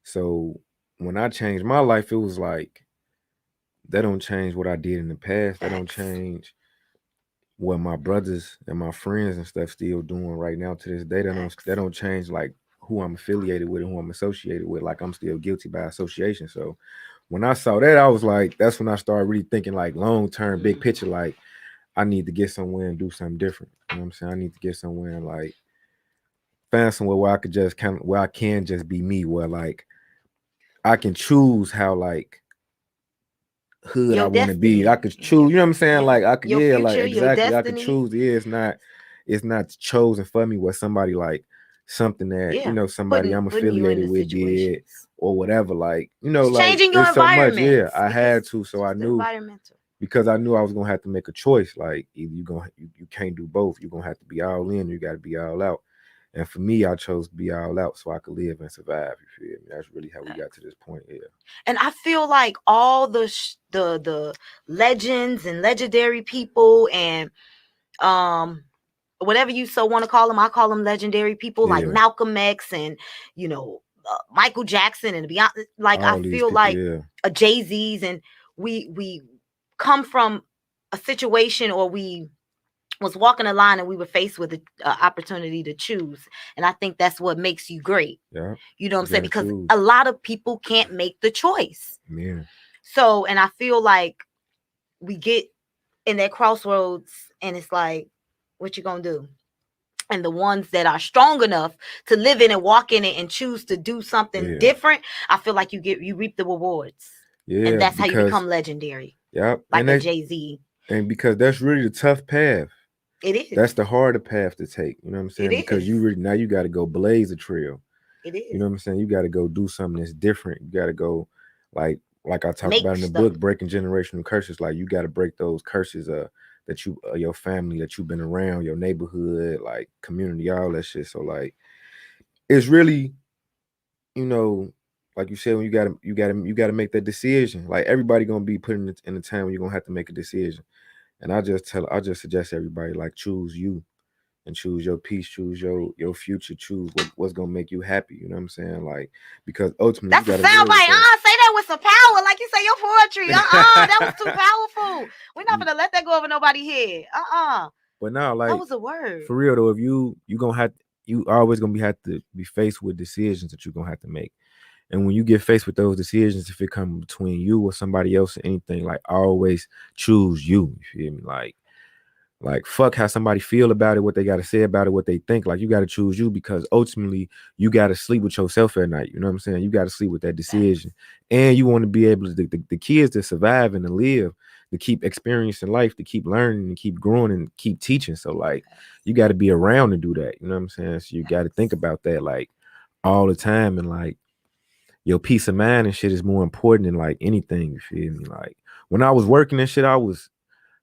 Speaker 2: so when I changed my life, it was like, that don't change what I did in the past. That don't change what my brothers and my friends and stuff still doing right now to this day. That don't change like who I'm affiliated with and who I'm associated with. Like, I'm still guilty by association. So when I saw that, I was like, that's when I started really thinking like long term, big picture. Like, I need to get somewhere and do something different. You know what I'm saying? I need to get somewhere and like find somewhere where I could just where I can just be me, where like I can choose how like hood I want to be. I could choose, you know what I'm saying? Like I could,
Speaker 1: future,
Speaker 2: like exactly. I could choose. Yeah, it's not chosen for me what somebody like something that somebody I'm affiliated with did or whatever. Like,
Speaker 1: it's
Speaker 2: like
Speaker 1: changing your
Speaker 2: it's so much.
Speaker 1: environment.
Speaker 2: Yeah, I had to, so I knew because I knew I was gonna have to make a choice. Like either you can't do both. You're gonna have to be all in. You got to be all out. And for me, I chose to be all out so I could live and survive. You feel me? That's really how we got to this point. Yeah.
Speaker 1: And I feel like all the legends and legendary people and whatever you so want to call them, I call them legendary people, like Malcolm X and Michael Jackson and beyond. Like all I feel people, like a Jay-Z's, and we come from a situation, or we was walking a line and we were faced with the opportunity to choose. And I think that's what makes you great.
Speaker 2: Yeah.
Speaker 1: You know what I'm saying? Because a lot of people can't make the choice.
Speaker 2: Yeah.
Speaker 1: So, and I feel like we get in that crossroads and it's like, what you gonna do? And the ones that are strong enough to live in and walk in it and choose to do something different, I feel like you reap the rewards. Yeah. And that's how you become legendary.
Speaker 2: Yep.
Speaker 1: Like a Jay-Z.
Speaker 2: And because that's really the tough path.
Speaker 1: It is.
Speaker 2: That's the harder path to take. You know what I'm saying? Because now you got to go blaze a trail.
Speaker 1: It is.
Speaker 2: You know what I'm saying? You got to go do something that's different. You got to go like I talked about in the book, breaking generational curses. Like you got to break those curses that you your family that you've been around, your neighborhood, like community, all that shit. So like it's really, you know, like you said, when you gotta make that decision. Like everybody gonna be put in a time where you're gonna have to make a decision. And I just suggest everybody like choose you and choose your peace, choose your future, choose what's gonna make you happy. You know what I'm saying? Like because ultimately
Speaker 1: That's
Speaker 2: you
Speaker 1: a
Speaker 2: gotta live with
Speaker 1: soundbite. Say that with some power, like you say your poetry. That was too
Speaker 2: that.
Speaker 1: powerful. We're not gonna let that go over nobody's head.
Speaker 2: But now,
Speaker 1: That
Speaker 2: like
Speaker 1: was a word.
Speaker 2: for real though, if you gonna have you always gonna have to be faced with decisions that you're gonna have to make. And when you get faced with those decisions, if it comes between you or somebody else or anything, like always choose you. You feel me? Like fuck how somebody feel about it, what they got to say about it, what they think. Like you got to choose you because ultimately you got to sleep with yourself at night. You know what I'm saying? You got to sleep with that decision, and you want to be able to the kids to survive and to live, to keep experiencing life, to keep learning and keep growing and keep teaching. So like you got to be around to do that. You know what I'm saying? So you got to think about that like all the time, and like your peace of mind and shit is more important than like anything. You feel me? Like when I was working and shit,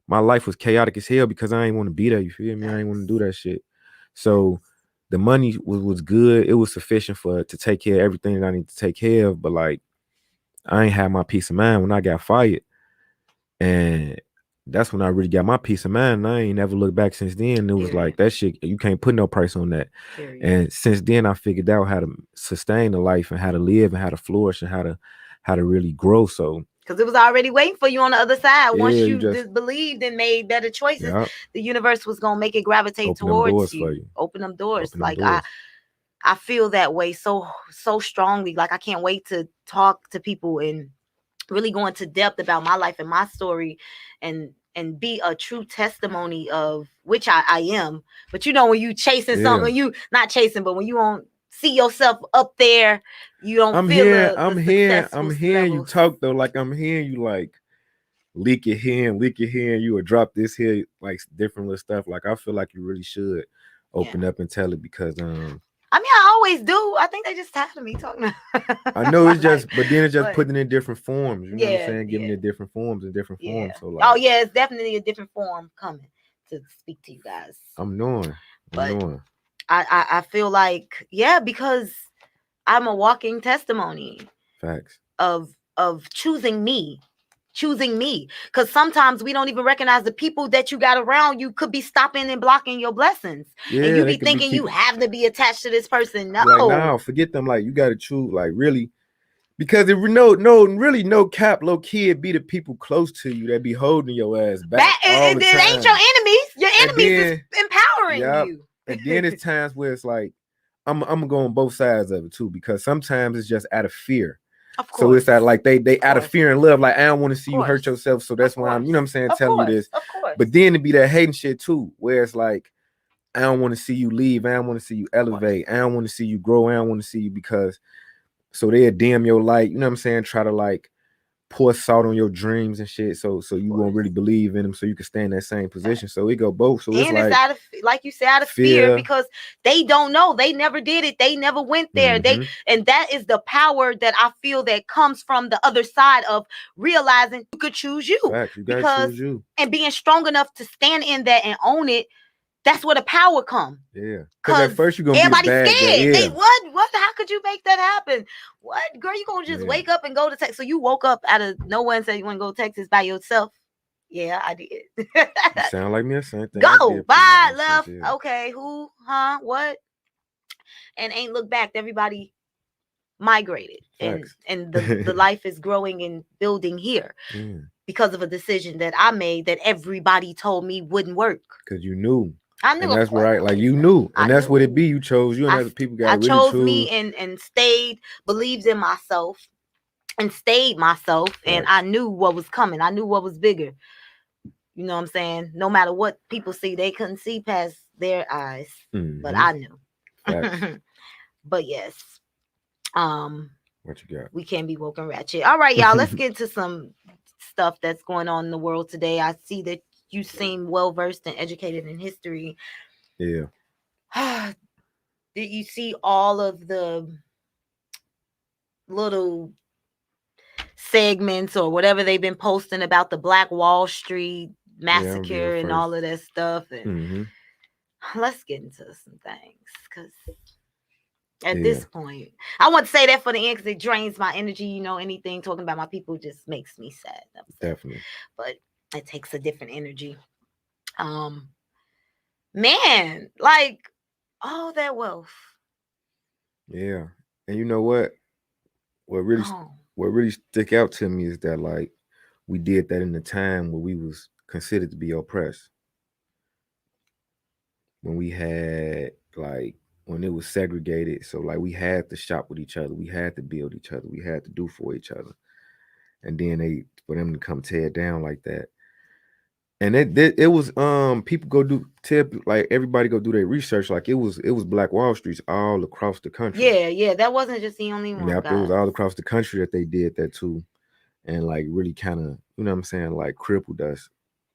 Speaker 2: my life was chaotic as hell because I ain't want to be there. You feel me? I ain't want to do that shit. So the money was good. It was sufficient to take care of everything that I need to take care of. But like I ain't had my peace of mind when I got fired. And that's when I really got my peace of mind. And I ain't never looked back since then. It was like that shit, you can't put no price on that.
Speaker 1: Period.
Speaker 2: And since then I figured out how to sustain the life and how to live and how to flourish and how to really grow. So
Speaker 1: because it was already waiting for you on the other side.
Speaker 2: yeah,
Speaker 1: Once
Speaker 2: you
Speaker 1: you
Speaker 2: just
Speaker 1: believed and made better choices,
Speaker 2: yeah,
Speaker 1: the universe was gonna make it gravitate
Speaker 2: open them
Speaker 1: towards
Speaker 2: doors
Speaker 1: you.
Speaker 2: for you.
Speaker 1: Open them doors.
Speaker 2: Open them
Speaker 1: Like
Speaker 2: doors.
Speaker 1: I feel that way so strongly. Like I can't wait to talk to people and really go into depth about my life and my story and be a true testimony of which I am. But you know, when you chasing something, when you not chasing, but when you don't see yourself up there, you don't feel the successful
Speaker 2: hearing you
Speaker 1: levels.
Speaker 2: talk though. Like I'm hearing you like leak it here and leak it here, and you would drop this here, like different little stuff. Like I feel like you really should open up and tell it because
Speaker 1: I mean, I always do. I think they just tired of me talking.
Speaker 2: I know it's just,
Speaker 1: Like,
Speaker 2: but then it's just
Speaker 1: but
Speaker 2: putting it in different forms. You know what I'm
Speaker 1: yeah,
Speaker 2: saying? Giving
Speaker 1: yeah,
Speaker 2: it different forms and different
Speaker 1: yeah.
Speaker 2: forms. So
Speaker 1: Oh
Speaker 2: like,
Speaker 1: yeah, it's definitely a different form coming to speak to you guys.
Speaker 2: I'm knowing,
Speaker 1: But I feel like because I'm a walking testimony
Speaker 2: Facts.
Speaker 1: of choosing me. Choosing me, because sometimes we don't even recognize the people that you got around you could be stopping and blocking your blessings,
Speaker 2: Yeah,
Speaker 1: and you
Speaker 2: they
Speaker 1: be
Speaker 2: could be
Speaker 1: thinking you have to be attached to this person. No,
Speaker 2: like, nah, forget them. Like you got to choose. Like really, because if really no cap, low kid be the people close to you that be holding your ass back all the
Speaker 1: it
Speaker 2: time.
Speaker 1: ain't your enemies. Your
Speaker 2: And
Speaker 1: enemies
Speaker 2: then,
Speaker 1: is empowering
Speaker 2: yeah,
Speaker 1: you.
Speaker 2: and then it's times where it's like I'm gonna go on both sides of it too, because sometimes it's just out of fear.
Speaker 1: Of course.
Speaker 2: So it's that like they out of fear and love, like I don't want to see you
Speaker 1: course.
Speaker 2: hurt yourself. So that's why I'm, you know what I'm saying,
Speaker 1: Of
Speaker 2: telling you
Speaker 1: course.
Speaker 2: this.
Speaker 1: Of course.
Speaker 2: But then to be that hating shit too, where it's like, I don't want to see you leave. I don't want to see you elevate. I don't want to see you grow. I don't want to see you because so they'll dim your light. You know what I'm saying? Try to like pour salt on your dreams and shit. So you won't really believe in them. So you can stay in that same position. So it go both. So it's
Speaker 1: And
Speaker 2: like,
Speaker 1: it's out of, like you said, out of fear, because they don't know. They never did it. They never went there. And that is the power that I feel that comes from the other side of realizing you could choose you.
Speaker 2: Fact, you gotta choose you.
Speaker 1: And being strong enough to stand in that and own it. That's where the power comes.
Speaker 2: Yeah. Because at first you're gonna
Speaker 1: everybody's
Speaker 2: be bad
Speaker 1: scared.
Speaker 2: girl. Yeah.
Speaker 1: What? How could you make that happen? What, girl? You gonna just wake up and go to Texas? So you woke up out of nowhere and said you want to go to Texas by yourself? Yeah, I did.
Speaker 2: You sound like me. Same thing.
Speaker 1: Go, bye, left. Okay, who? Huh? What? And ain't look back. Everybody migrated, and the life is growing and building here because of a decision that I made that everybody told me wouldn't work.
Speaker 2: Because you knew.
Speaker 1: I knew.
Speaker 2: And that's right. Like you knew. And that's what it be. You chose. You and other people got really
Speaker 1: chose me and stayed, believed in myself and stayed myself. Right. And I knew what was coming. I knew what was bigger. You know what I'm saying? No matter what people see, they couldn't see past their eyes. But I knew. But yes.
Speaker 2: What you got?
Speaker 1: We can't be woke and ratchet. All right, y'all. Let's get to some stuff that's going on in the world today. I see that you seem well versed and educated in history.
Speaker 2: Yeah.
Speaker 1: Did you see all of the little segments or whatever they've been posting about the Black Wall Street
Speaker 2: Yeah, I'll be here
Speaker 1: massacre and
Speaker 2: first.
Speaker 1: all of that stuff. And
Speaker 2: Mm-hmm.
Speaker 1: let's get into some things, because at
Speaker 2: Yeah,
Speaker 1: this point, I want to say that for the end because it drains my energy. Anything talking about my people just makes me sad, upset.
Speaker 2: definitely.
Speaker 1: But it takes a different energy. Um, man, like all that wealth
Speaker 2: Yeah, and you know what? What really,
Speaker 1: gone.
Speaker 2: what really stick out to me is that like we did that in the time where we was considered to be oppressed, when we had like when it was segregated. So like we had to shop with each other, we had to build each other, we had to do for each other, and then they for them to come tear it down like that. And it was people go do tip like everybody go do their research, like it was Black Wall Streets all across the country.
Speaker 1: Yeah, yeah, that wasn't just the only one,
Speaker 2: Yep, it was
Speaker 1: guys.
Speaker 2: all across the country that they did that too, and like really kind of, you know what I'm saying, like crippled us,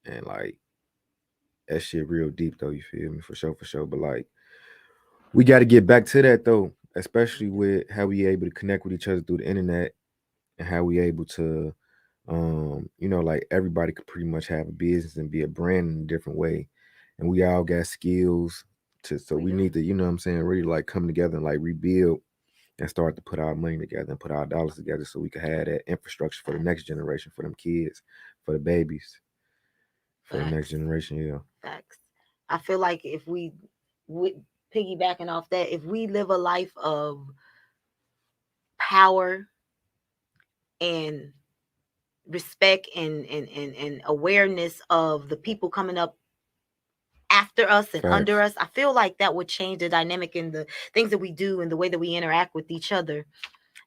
Speaker 2: and like that shit real deep though. You feel me? For sure, for sure. But like we got to get back to that though, especially with how we able to connect with each other through the internet, and how we able to, like everybody could pretty much have a business and be a brand in a different way, and we all got skills to. So
Speaker 1: We
Speaker 2: we
Speaker 1: do.
Speaker 2: need to, you know what I'm saying, really like come together and like rebuild and start to put our money together and put our dollars together so we can have that infrastructure for the next generation, for them kids, for the babies, for the next
Speaker 1: Facts.
Speaker 2: generation. Yeah,
Speaker 1: Facts. I feel like if we would piggybacking off that, if we live a life of power and respect and awareness of the people coming up after us and under
Speaker 2: facts.
Speaker 1: us, I feel like that would change the dynamic in the things that we do and the way that we interact with each other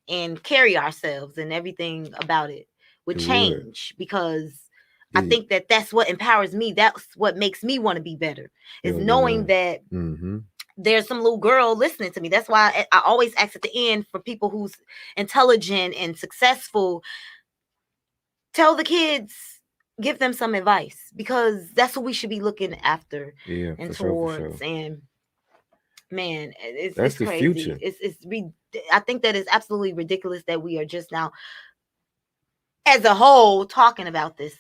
Speaker 1: and carry ourselves, and everything about it would
Speaker 2: It would.
Speaker 1: change, because I
Speaker 2: It,
Speaker 1: think that that's what empowers me. That's what makes me want to be better, is
Speaker 2: hell yeah.
Speaker 1: knowing that
Speaker 2: Mm-hmm.
Speaker 1: there's some little girl listening to me. That's why I always ask at the end for people who's intelligent and successful, tell the kids, give them some advice, because that's what we should be looking after
Speaker 2: Yeah,
Speaker 1: and
Speaker 2: for sure, for
Speaker 1: towards.
Speaker 2: sure.
Speaker 1: And man,
Speaker 2: That's
Speaker 1: it's
Speaker 2: the
Speaker 1: crazy.
Speaker 2: future.
Speaker 1: I think that is absolutely ridiculous that we are just now as a whole talking about this.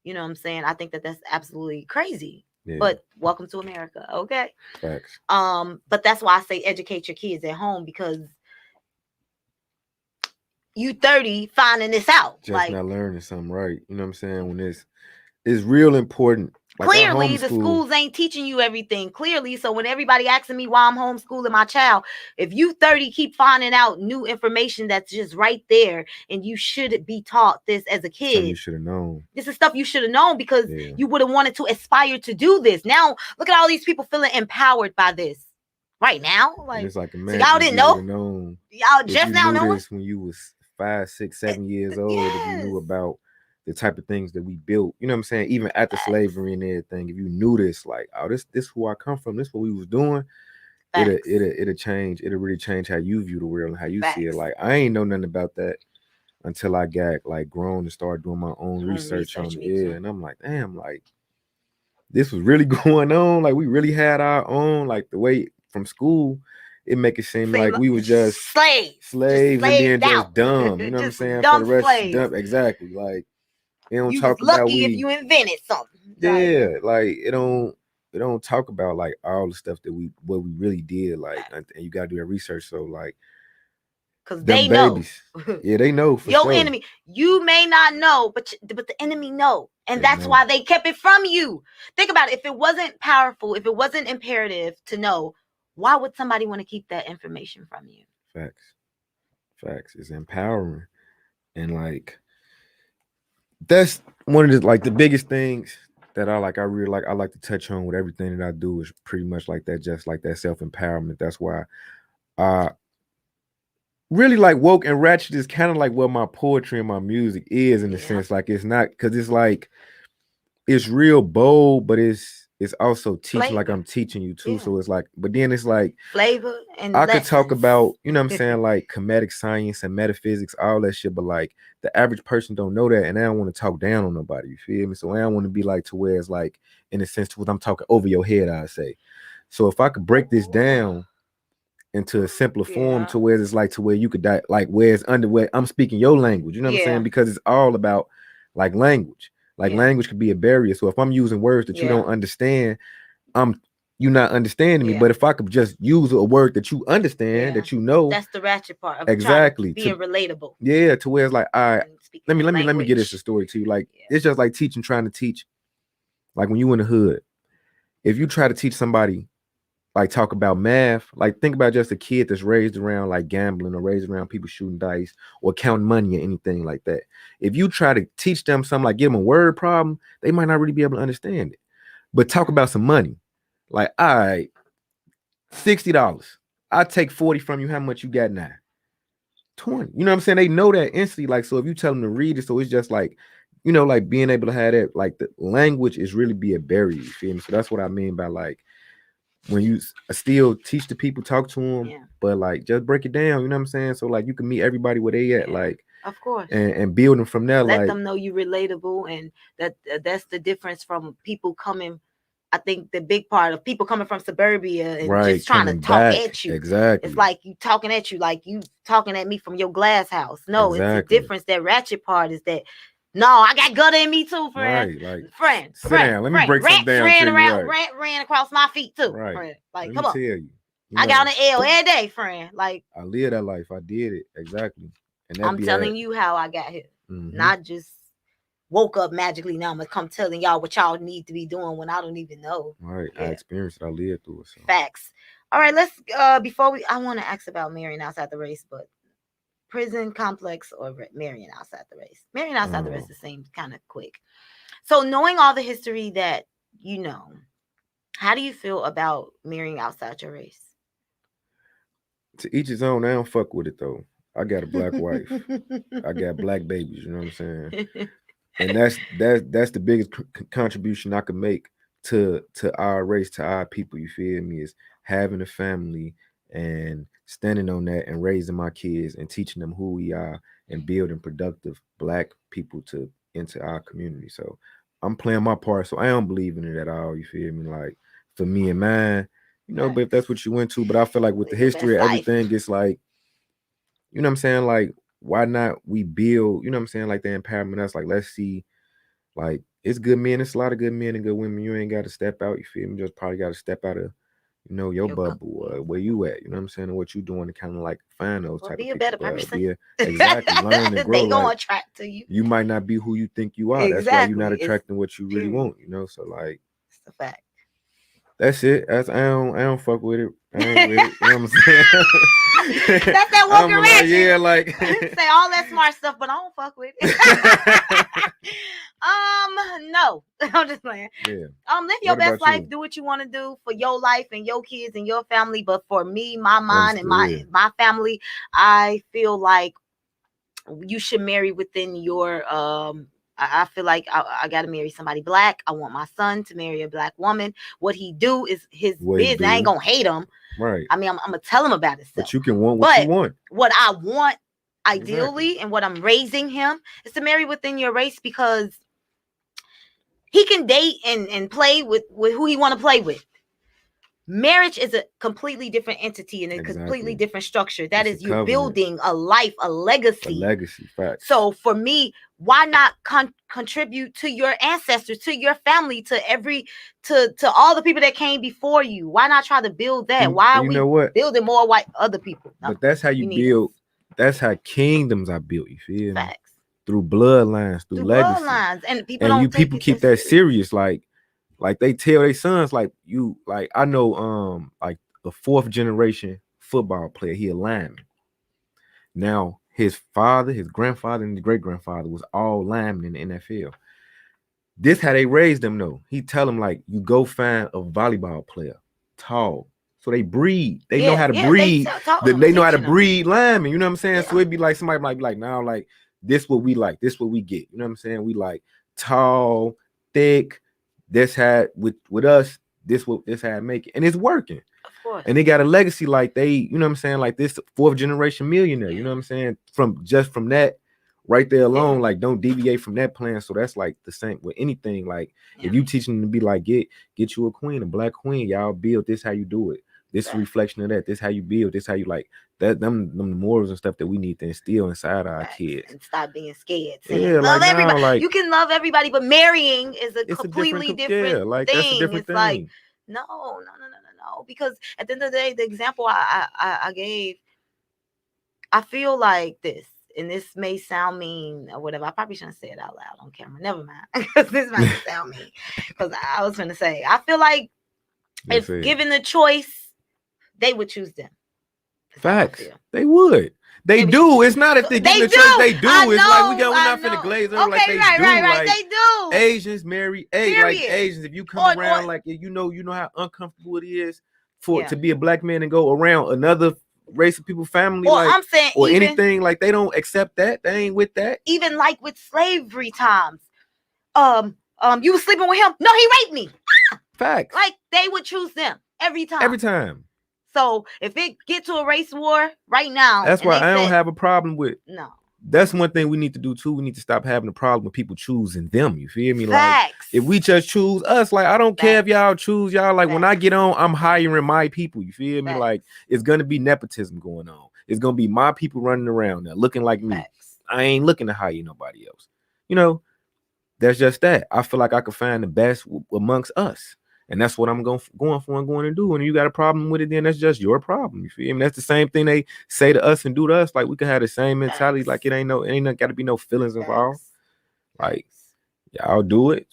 Speaker 1: You know what I'm saying? I think that that's absolutely crazy.
Speaker 2: Yeah,
Speaker 1: But welcome to America, okay?
Speaker 2: facts.
Speaker 1: But that's why I say educate your kids at home, because you 30 finding this out.
Speaker 2: Just
Speaker 1: Like,
Speaker 2: not learning something right. You know what I'm saying? When it's real important. Like I
Speaker 1: clearly the
Speaker 2: homeschool.
Speaker 1: schools ain't teaching you everything clearly. So when everybody asking me why I'm homeschooling my child, if you 30 keep finding out new information that's just right there, and you should be taught this as a
Speaker 2: Something you
Speaker 1: kid,
Speaker 2: should have known.
Speaker 1: this is stuff you should have known, because
Speaker 2: Yeah.
Speaker 1: you would have wanted to aspire to do this. Now look at all these people feeling empowered by this right now.
Speaker 2: And
Speaker 1: Like,
Speaker 2: it's like
Speaker 1: so y'all
Speaker 2: imagine if
Speaker 1: didn't
Speaker 2: you would
Speaker 1: know?
Speaker 2: have known,
Speaker 1: Y'all
Speaker 2: if
Speaker 1: just
Speaker 2: you
Speaker 1: now
Speaker 2: knew
Speaker 1: knowing?
Speaker 2: this when you was 5, 6, 7 years old, if you
Speaker 1: Yes.
Speaker 2: knew about the type of things that we built, you know what I'm saying? Even after
Speaker 1: Facts.
Speaker 2: slavery and everything, if you knew this, like, oh, this who I come from, this what we was doing, it'll
Speaker 1: Facts.
Speaker 2: it'll it'll change. It'll really change how you view the world and how you see it.
Speaker 1: Facts.
Speaker 2: Like I ain't know nothing about that until I got like grown and started doing my own research on it.
Speaker 1: Me
Speaker 2: Yeah,
Speaker 1: too.
Speaker 2: and I'm like, damn, like this was really going on. Like we really had our own, like the way from school, it make it seem like we was just
Speaker 1: slaves
Speaker 2: and then
Speaker 1: out.
Speaker 2: just dumb. You know what I'm
Speaker 1: Just
Speaker 2: saying? For the
Speaker 1: dumb
Speaker 2: rest,
Speaker 1: slaves.
Speaker 2: dumb. Exactly. Like they don't
Speaker 1: You was
Speaker 2: talk about
Speaker 1: lucky if
Speaker 2: we.
Speaker 1: you invented something. Like,
Speaker 2: Yeah, like it don't talk about like all the stuff that what we really did. Like and you gotta do that research. So like
Speaker 1: because
Speaker 2: them
Speaker 1: they know.
Speaker 2: babies, yeah, they know for
Speaker 1: Your
Speaker 2: sure.
Speaker 1: enemy, you may not know, but the enemy know, and
Speaker 2: They
Speaker 1: that's
Speaker 2: know.
Speaker 1: why they kept it from you. Think about it. If it wasn't powerful, if it wasn't imperative to know, why would somebody want to keep that information from you?
Speaker 2: Facts. Facts. It's empowering. And like that's one of the like the biggest things that I really like I like to touch on with everything that I do is pretty much like that, just like that self-empowerment. That's why I really like woke and ratchet is kind of like what my poetry and my music is in a
Speaker 1: Yeah.
Speaker 2: sense. Like it's not because it's like it's real bold, but it's also teaching like
Speaker 1: Flavor.
Speaker 2: I'm teaching you too.
Speaker 1: Yeah.
Speaker 2: So it's like, but then it's like
Speaker 1: Flavor and
Speaker 2: I could talk
Speaker 1: lessons.
Speaker 2: about, you know what I'm saying, like comedic science and metaphysics, all that shit, but like the average person don't know that, and I don't want to talk down on nobody. You feel me? So I don't want to be like to where it's like in a sense to what I'm talking over your head, I say. So if I could break this down into a simpler form
Speaker 1: Yeah.
Speaker 2: to where it's like to where you could like where it's under where I'm speaking your language, you know what I'm
Speaker 1: Yeah.
Speaker 2: saying? Because it's all about like language. Like
Speaker 1: Yeah.
Speaker 2: language could be a barrier. So if I'm using words that you don't
Speaker 1: Yeah.
Speaker 2: understand, I'm you not understanding me.
Speaker 1: Yeah.
Speaker 2: But if I could just use a word that you understand,
Speaker 1: Yeah.
Speaker 2: that you know
Speaker 1: That's the ratchet part of trying to
Speaker 2: exactly
Speaker 1: being
Speaker 2: to
Speaker 1: relatable
Speaker 2: yeah, to where it's like, all right,
Speaker 1: and speaking that
Speaker 2: let me get this a
Speaker 1: language.
Speaker 2: story to you. Like
Speaker 1: Yeah.
Speaker 2: it's just like teaching, trying to teach. Like when you in the hood, if you try to teach somebody like talk about math, like think about just a kid that's raised around like gambling or raised around people shooting dice or counting money or anything like that. If you try to teach them something like give them a word problem, they might not really be able to understand it. But talk about some money. Like, all right, $60. I take 40 from you. How much you got now? 20. You know what I'm saying? They know that instantly. Like, so if you tell them to read it, so it's just like, like being able to have that, like the language is really be a barrier. You feel me? So that's what I mean by like when you still teach the people, talk to them,
Speaker 1: Yeah.
Speaker 2: but like just break it down. You know what I'm saying? So like you can meet everybody where they at,
Speaker 1: Yeah.
Speaker 2: like,
Speaker 1: Of course.
Speaker 2: and build them from there.
Speaker 1: Let
Speaker 2: Like,
Speaker 1: them know you relatable, and that's the difference from people coming. I think the big part of people coming from suburbia and
Speaker 2: right,
Speaker 1: just trying to
Speaker 2: coming
Speaker 1: talk
Speaker 2: back.
Speaker 1: at you.
Speaker 2: Exactly.
Speaker 1: It's like you talking at you, like you talking at me from your glass house. No, it's a
Speaker 2: Exactly.
Speaker 1: difference. That ratchet part is that. No, I got gutter in me too, friend.
Speaker 2: Right. Like, sit
Speaker 1: Friend.
Speaker 2: down. Let me break something
Speaker 1: Rats
Speaker 2: down
Speaker 1: ran
Speaker 2: to you.
Speaker 1: around,
Speaker 2: Right.
Speaker 1: ran across my feet too,
Speaker 2: Right.
Speaker 1: friend. Like,
Speaker 2: Let me
Speaker 1: come on.
Speaker 2: tell you.
Speaker 1: I got on the L every day, friend. Like,
Speaker 2: I live that life. I did it. Exactly. And that
Speaker 1: I'm
Speaker 2: be
Speaker 1: telling
Speaker 2: that.
Speaker 1: you how I got here.
Speaker 2: Mm-hmm.
Speaker 1: Not just woke up magically. Now I'm gonna come telling y'all what y'all need to be doing when I don't even know.
Speaker 2: Right.
Speaker 1: Yeah.
Speaker 2: I experienced it. I lived through it. So.
Speaker 1: Facts. All right, let's before I want to ask about marrying outside the race, but prison complex or marrying outside the race. Marrying outside the race seems kind of quick. So knowing all the history that you know, how do you feel about marrying outside your race?
Speaker 2: To each his own. I don't fuck with it though. I got a black wife. I got black babies. You know what I'm saying? And that's the biggest contribution I could make to our race, to our people. You feel me? Is having a family and standing on that and raising my kids and teaching them who we are and building productive black people to into our community. So I'm playing my part. So I don't believe in it at all. You feel me? Like for me and mine, but if that's what you went to, but I feel like with the history of everything, it's like, you know what I'm saying? Like, why not we build, you know what I'm saying? Like the empowerment. That's like, let's see, like, it's good men, it's a lot of good men and good women. You ain't got to step out, you feel me? Just probably got to step out of, your bubble, where you at, you know what I'm saying? And what you doing to kind of like find those type
Speaker 1: be
Speaker 2: of
Speaker 1: a
Speaker 2: people.
Speaker 1: better person.
Speaker 2: Exactly, learn and grow.
Speaker 1: They gonna
Speaker 2: like,
Speaker 1: attract to you.
Speaker 2: You might not be who you think you are.
Speaker 1: Exactly.
Speaker 2: That's why you're not attracting what you really want, So like,
Speaker 1: it's a fact.
Speaker 2: That's it. I don't fuck with it. I ain't with it. You know what I'm saying?
Speaker 1: That's that walking ratchet.
Speaker 2: Yeah, like
Speaker 1: say all that smart stuff, but I don't fuck with it. No. I'm just playing.
Speaker 2: Yeah.
Speaker 1: Live your best life, do what you want to do for your life and your kids and your family. But for me, my mind and my family, I feel like you should marry within your I feel like I got to marry somebody black. I want my son to marry a black woman. What he do is his business. I ain't gonna hate him.
Speaker 2: Right.
Speaker 1: I mean, I'm gonna tell him about it.
Speaker 2: But you can want what you want.
Speaker 1: What I want, ideally, and what I'm raising him is to marry within your race, because he can date and play with who he want to play with. Marriage is a completely different entity and a completely different structure. That is, you're building a life, a legacy.
Speaker 2: A legacy, fact.
Speaker 1: So for me, why not contribute to your ancestors, to your family, to all the people that came before you? Why not try to build that? Why are we building more white other people?
Speaker 2: No, but that's how you build. That's how kingdoms are built. You feel me?
Speaker 1: Facts.
Speaker 2: Through bloodlines, through legacy.
Speaker 1: Bloodlines, and people
Speaker 2: keep that serious. Like they tell their sons, like you, like I know, like the 4th generation football player, he a lineman. Now his father, his grandfather, and his great grandfather was all linemen in the NFL. This how they raised them though. He tell them like, you go find a volleyball player, tall. So they breed. They know how to breed. They know how to breed linemen. You know what I'm saying? Yeah. So it'd be like somebody might be like, now like this what we like. This what we get. You know what I'm saying? We like tall, thick. This had with us, this how I make it. And it's working.
Speaker 1: Of course.
Speaker 2: And they got a legacy like they, you know what I'm saying? Like this 4th generation millionaire, you know what I'm saying? From that right there alone, like don't deviate from that plan. So that's like the same with anything. Like if you teach them to be like, get you a queen, a black queen, y'all build this how you do it. This is a reflection of that. This how you build. This how you like that. Them morals and stuff that we need to instill inside our kids.
Speaker 1: And stop being scared. Saying,
Speaker 2: Yeah,
Speaker 1: love
Speaker 2: like
Speaker 1: everybody.
Speaker 2: now, like
Speaker 1: You can love everybody, but marrying is a
Speaker 2: it's
Speaker 1: completely
Speaker 2: a different,
Speaker 1: different
Speaker 2: like
Speaker 1: thing.
Speaker 2: that's a different
Speaker 1: It's
Speaker 2: thing.
Speaker 1: like no. Because at the end of the day, the example I gave, I feel like this, and this may sound mean or whatever. I probably shouldn't say it out loud on camera. Never mind, because this might sound mean. Because I was going to say, I feel like if given the choice, they would choose them.
Speaker 2: Facts. They would. They do. It's not if they get the choice. They do. It's like we're not finna glaze over. Like they do. Like
Speaker 1: they do.
Speaker 2: Asians marry. Like Asians, if you come around, like you know how uncomfortable it is to be a black man and go around another race of people, family,
Speaker 1: like I'm saying,
Speaker 2: or even, anything, like they don't accept that. They ain't with that.
Speaker 1: Even like with slavery times, you was sleeping with him. No, he raped me.
Speaker 2: Facts.
Speaker 1: Like they would choose them every time.
Speaker 2: Every time.
Speaker 1: So if it get to a race war right now,
Speaker 2: that's why I don't have a problem with.
Speaker 1: No.
Speaker 2: That's one thing we need to do too. We need to stop having a problem with people choosing them. You feel me?
Speaker 1: Facts.
Speaker 2: Like if we just choose us, like I don't care if y'all choose y'all. Like when I get on, I'm hiring my people. You feel me? Like it's gonna be nepotism going on. It's gonna be my people running around now looking like me. I ain't looking to hire nobody else. You know, that's just that. I feel like I could find the best amongst us. And that's what I'm going for and going to do. And if you got a problem with it, then that's just your problem. You feel me? That's the same thing they say to us and do to us. Like we can have the same mentality. Like it ain't got to be no feelings involved. Like y'all do it.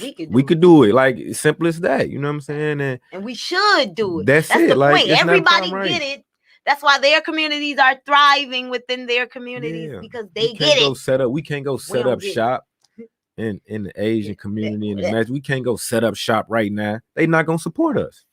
Speaker 2: We could do it. Like it's simple as that. You know what I'm saying? And we should do it. That's it. The point.
Speaker 1: Everybody get it. That's why their communities are thriving within their communities because they get it.
Speaker 2: We can't go set up shop. In the Asian community and the match, we can't go set up shop right now. They not gonna support us.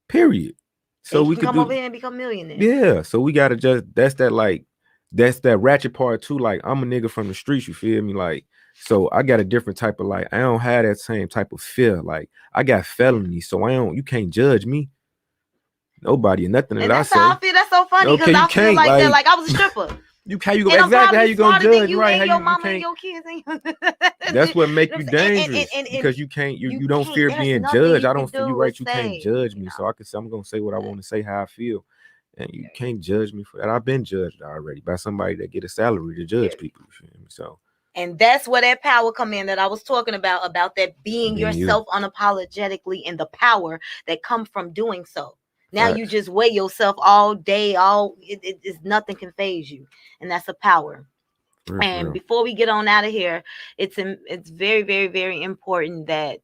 Speaker 2: Period. So we could
Speaker 1: come over here and become millionaires.
Speaker 2: Yeah. So we gotta that's that ratchet part too. Like I'm a nigga from the streets. You feel me? Like so I got a different type of I don't have that same type of fear. Like I got felonies, so you can't judge me. Nobody and nothing that I say.
Speaker 1: How I feel. That's so funny because I feel like that. Like I was a stripper.
Speaker 2: How you gonna judge, right? How
Speaker 1: your
Speaker 2: you
Speaker 1: mama
Speaker 2: can't.
Speaker 1: And your kids
Speaker 2: That's what make you dangerous because you can't. You don't fear being judged. I don't feel you right. You can't judge me, so I'm gonna say what I want to say, how I feel, and you can't judge me for that. I've been judged already by somebody that get a salary to judge people. You feel me? So.
Speaker 1: And that's where that power come in that I was talking about that being yourself unapologetically and the power that come from doing so. Now you just weigh yourself all day, nothing can phase you. And that's a power. And before we get on out of here, it's very, very, very important that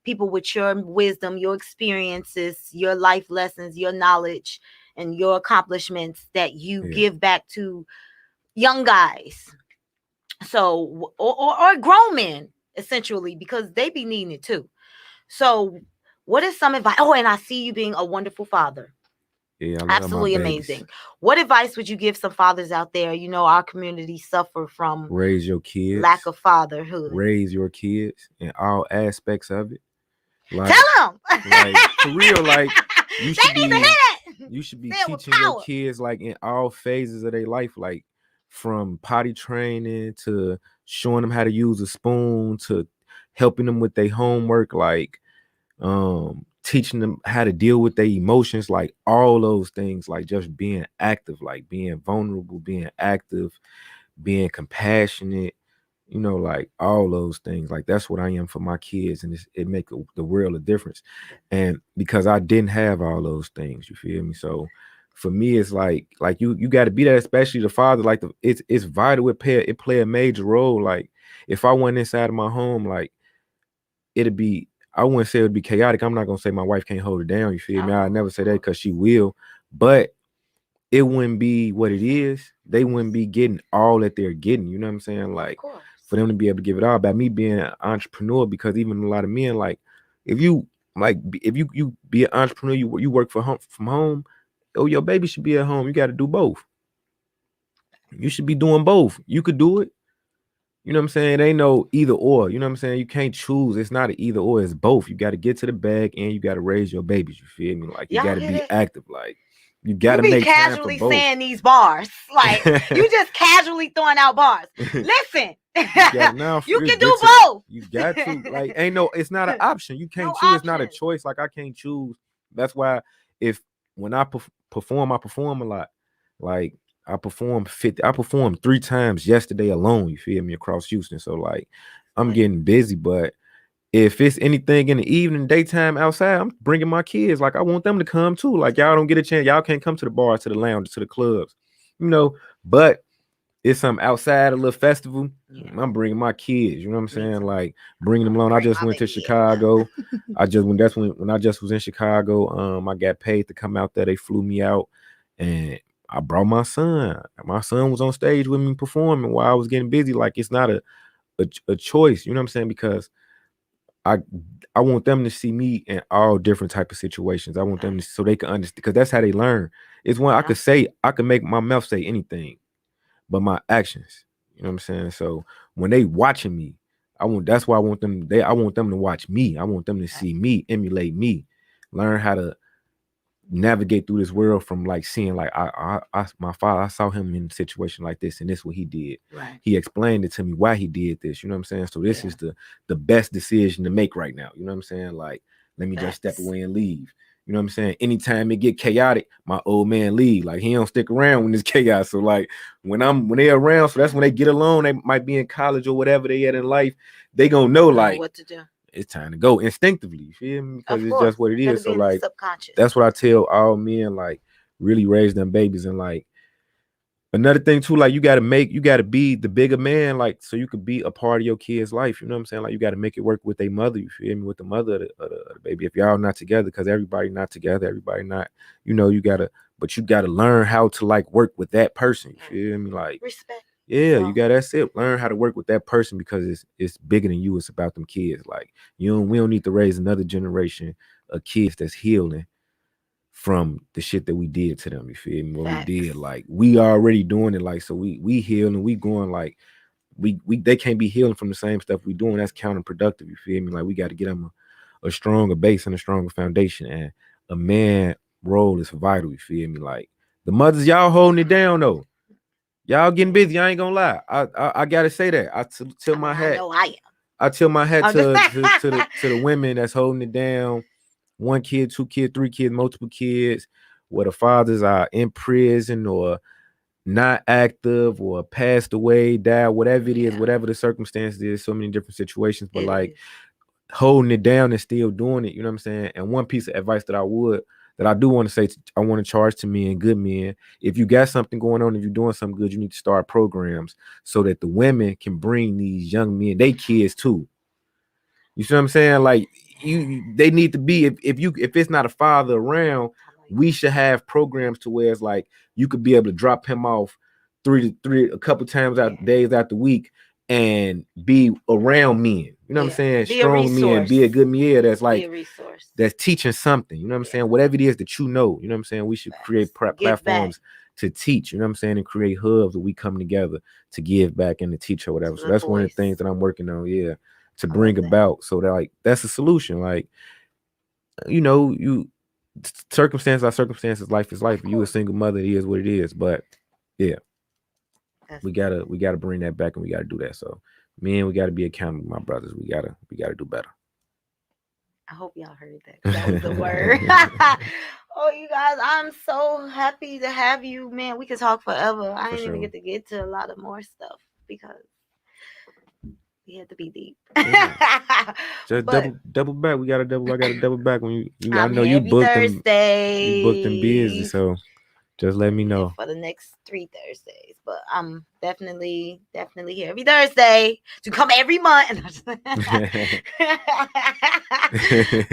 Speaker 1: people with your wisdom, your experiences, your life lessons, your knowledge, and your accomplishments that you give back to young guys. So, or grown men, essentially, because they be needing it too. So, what is some advice? Oh, and I see you being a wonderful father.
Speaker 2: Yeah,
Speaker 1: absolutely amazing. What advice would you give some fathers out there? You know, our community suffer from
Speaker 2: raise your kids,
Speaker 1: lack of fatherhood.
Speaker 2: Raise your kids in all aspects of it.
Speaker 1: Like, tell them,
Speaker 2: like for real, like you should be teaching your kids like in all phases of their life, like from potty training to showing them how to use a spoon to helping them with their homework, like teaching them how to deal with their emotions, like all those things, like just being active, like being vulnerable, being active, being compassionate, you know, like all those things. Like that's what I am for my kids, and it make the world a difference. And because I didn't have all those things, you feel me? So for me, it's like you got to be that, especially the father. Like it's vital. It play a major role. Like if I went inside of my home, like it'd be. I wouldn't say it would be chaotic. I'm not gonna say my wife can't hold it down. You feel me? I never say that because she will, but it wouldn't be what it is. They wouldn't be getting all that they're getting. You know what I'm saying? Like for them to be able to give it all. By me being an entrepreneur, because even a lot of men, like if you be an entrepreneur, you work from home. Oh, your baby should be at home. You got to do both. You should be doing both. You could do it. You know what I'm saying? It ain't no either or. You know what I'm saying? You can't choose. It's not an either or. It's both. You got to get to the bag and you got to raise your babies. You feel me? Like you got to be active. Like you got to make time for both.
Speaker 1: Casually saying these bars, like you just casually throwing out bars. Listen, you can do both.
Speaker 2: You got to. Like ain't no. It's not an option. You can't choose. It's not a choice. Like I can't choose. That's why if when I perform a lot. Like I performed 3 times yesterday alone, you feel me, across Houston. So like I'm
Speaker 1: Like,
Speaker 2: getting busy, but if it's anything in the evening, daytime outside, I'm bringing my kids. Like I want them to come too. Like y'all don't get a chance. Y'all can't come to the bars, to the lounge, to the clubs, you know. But it's some outside a little festival.
Speaker 1: yeah,
Speaker 2: I'm bringing my kids. You know what I'm
Speaker 1: me
Speaker 2: saying?
Speaker 1: too.
Speaker 2: Like bringing them
Speaker 1: I'm
Speaker 2: along. I
Speaker 1: bring
Speaker 2: just
Speaker 1: my
Speaker 2: went to
Speaker 1: baby in.
Speaker 2: Chicago. I just when that's when I just was in Chicago. I got paid to come out there. They flew me out, and I brought my son. My son was on stage with me performing while I was getting busy. Like it's not a choice. You know what I'm saying? Because I I want them to see me in all different type of situations. I want them to, so they can understand, because that's how they learn. It's when
Speaker 1: Yeah,
Speaker 2: I could make my mouth say anything, but my actions. You know what I'm saying? So when they watching me, that's why I want them to watch me. I want them to
Speaker 1: right.
Speaker 2: see me, emulate me, learn how to navigate through this world from like seeing like my father, I saw him in a situation like this and this what he did.
Speaker 1: Right.
Speaker 2: He explained it to me why he did this. You know what I'm saying? So this
Speaker 1: Yeah.
Speaker 2: is the best decision to make right now. You know what I'm saying? Like, let me just step
Speaker 1: Facts.
Speaker 2: away and leave. You know what I'm saying? Anytime it get chaotic, my old man leave. Like he don't stick around when it's chaos. So like when they're around, so that's when they get alone. They might be in college or whatever they at in life. They gonna know
Speaker 1: Know
Speaker 2: like
Speaker 1: what to do.
Speaker 2: it's time to go instinctively. You feel me? Because
Speaker 1: Of
Speaker 2: it's
Speaker 1: course.
Speaker 2: just what it
Speaker 1: Gotta
Speaker 2: is.
Speaker 1: be
Speaker 2: So
Speaker 1: in the
Speaker 2: like
Speaker 1: subconscious.
Speaker 2: that's what I tell all men, like really raise them babies. And like another thing too, like you gotta be the bigger man, like so you could be a part of your kid's life. You know what I'm saying? Like you gotta make it work with their mother, you feel me, with the mother of the baby. If y'all not together, because everybody not together, everybody not, you gotta, but you gotta learn how to like work with that person. You feel me? Like
Speaker 1: Respect.
Speaker 2: yeah, you
Speaker 1: So,
Speaker 2: got that's it. Learn how to work with that person because it's bigger than you. It's about them kids. Like we don't need to raise another generation of kids that's healing from the shit that we did to them. You feel me? What we did,
Speaker 1: facts.
Speaker 2: like we already doing it. Like so, we heal and we going like we they can't be healing from the same stuff we doing. That's counterproductive. You feel me? Like we got to get them a stronger base and a stronger foundation. And a man role is vital. You feel me? Like the mothers, y'all holding it down though. Y'all getting busy. I ain't gonna lie. I gotta say that. Tell
Speaker 1: I mean,
Speaker 2: my
Speaker 1: I
Speaker 2: hat.
Speaker 1: know I am.
Speaker 2: I tell my hat
Speaker 1: I'm just
Speaker 2: to the women that's holding it down. 1 kid, 2 kid, 3 kids, multiple kids, where the fathers are in prison or not active or passed away, died, whatever it is,
Speaker 1: yeah,
Speaker 2: whatever the circumstances is, so many different situations, but
Speaker 1: it
Speaker 2: like
Speaker 1: is.
Speaker 2: holding it down and still doing it, you know what I'm saying? And one piece of advice that I do want to say, I want to charge to men, good men, if you got something going on, if you're doing something good, you need to start programs so that the women can bring these young men, they kids too. You see what I'm saying? Like they need to be, if it's not a father around, we should have programs to where it's like you could be able to drop him off three a couple times
Speaker 1: Yeah,
Speaker 2: out days out the week and be around men. You know what I'm
Speaker 1: yeah.
Speaker 2: saying?
Speaker 1: Be a
Speaker 2: Strong men,
Speaker 1: resource.
Speaker 2: be a good man. Yeah, that's
Speaker 1: Be a
Speaker 2: like
Speaker 1: resource.
Speaker 2: that's teaching something. You know what I'm
Speaker 1: Yeah,
Speaker 2: saying? Whatever it is that you know, you know what I'm saying? We should
Speaker 1: facts.
Speaker 2: create
Speaker 1: Give back.
Speaker 2: platforms to teach, you know what I'm saying, and create hubs where we come together to give back and to teach or
Speaker 1: To
Speaker 2: whatever. So
Speaker 1: the
Speaker 2: that's one of the
Speaker 1: boys.
Speaker 2: things that I'm working on. Yeah, to
Speaker 1: I love
Speaker 2: bring
Speaker 1: that.
Speaker 2: about so that like that's a solution. Like you circumstances are circumstances, life is life.
Speaker 1: Of
Speaker 2: You a
Speaker 1: course.
Speaker 2: single mother, it is what it is. But yeah,
Speaker 1: That's
Speaker 2: we gotta bring that back and we gotta do that. So man, we gotta be accountable, my brothers. We gotta do better.
Speaker 1: I hope y'all heard that because that was the word. Oh, you guys, I'm so happy to have you, man. We could talk forever. I
Speaker 2: For
Speaker 1: didn't even
Speaker 2: sure.
Speaker 1: get to a lot of more stuff because we had to be deep.
Speaker 2: Yeah. Just
Speaker 1: But
Speaker 2: double back. I gotta double back when you I
Speaker 1: I'm
Speaker 2: know
Speaker 1: here every
Speaker 2: you booked them busy,
Speaker 1: Thursday.
Speaker 2: so just let
Speaker 1: I'm
Speaker 2: me
Speaker 1: here
Speaker 2: know.
Speaker 1: for the next 3 Thursdays, but I'm definitely here every Thursday to come every month.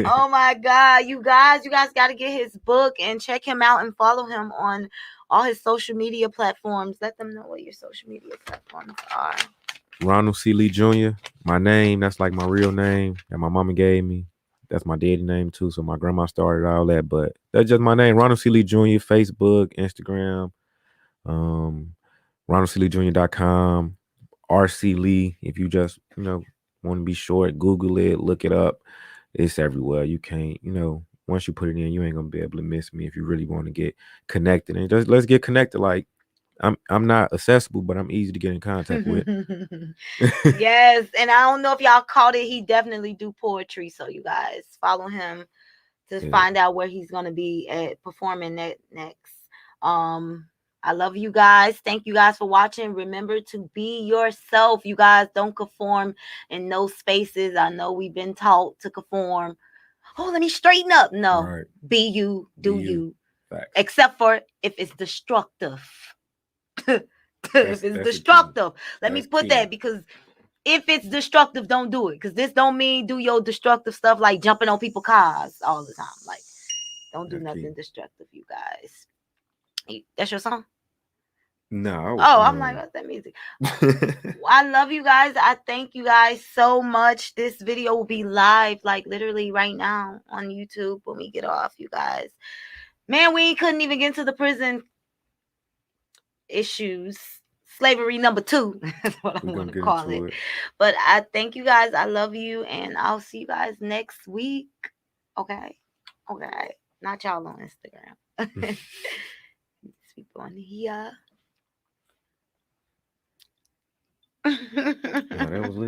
Speaker 1: Oh my God, you guys got to get his book and check him out and follow him on all his social media platforms. Let them know what your social media platforms are.
Speaker 2: Ronald C. Lee Jr. My name, that's like my real name that my mama gave me. That's my daddy name too. So my grandma started all that, but that's just my name. Ronald C. Lee Jr. Facebook, Instagram, um, RonaldCLeeJr.com, RC Lee. If you just want to be short, Google it, look it up. It's everywhere. You can't, once you put it in, you ain't gonna be able to miss me if you really want to get connected. And just let's get connected. Like I'm not accessible, but I'm easy to get in contact with.
Speaker 1: Yes, and I don't know if y'all caught it. He definitely do poetry, so you guys follow him to find out where he's gonna be at performing next. I love you guys. Thank you guys for watching. Remember to be yourself. You guys don't conform in no spaces. I know we've been taught to conform. Oh, let me straighten up. No, be you, do you. Facts. Except for if it's destructive. If it's destructive. Let me put that, because if it's destructive, don't do it. Because this don't mean do your destructive stuff like jumping on people's cars all the time. Like, don't do nothing destructive, you guys. That's your song?
Speaker 2: No.
Speaker 1: I'm like, what's that music? I love you guys. I thank you guys so much. This video will be live, like literally right now on YouTube when we get off, you guys. Man, we couldn't even get into the prison issues. Slavery number 2. That's what I'm going to call it. But I thank you guys. I love you. And I'll see you guys next week. Okay. Not y'all on Instagram. People on here. That was lit.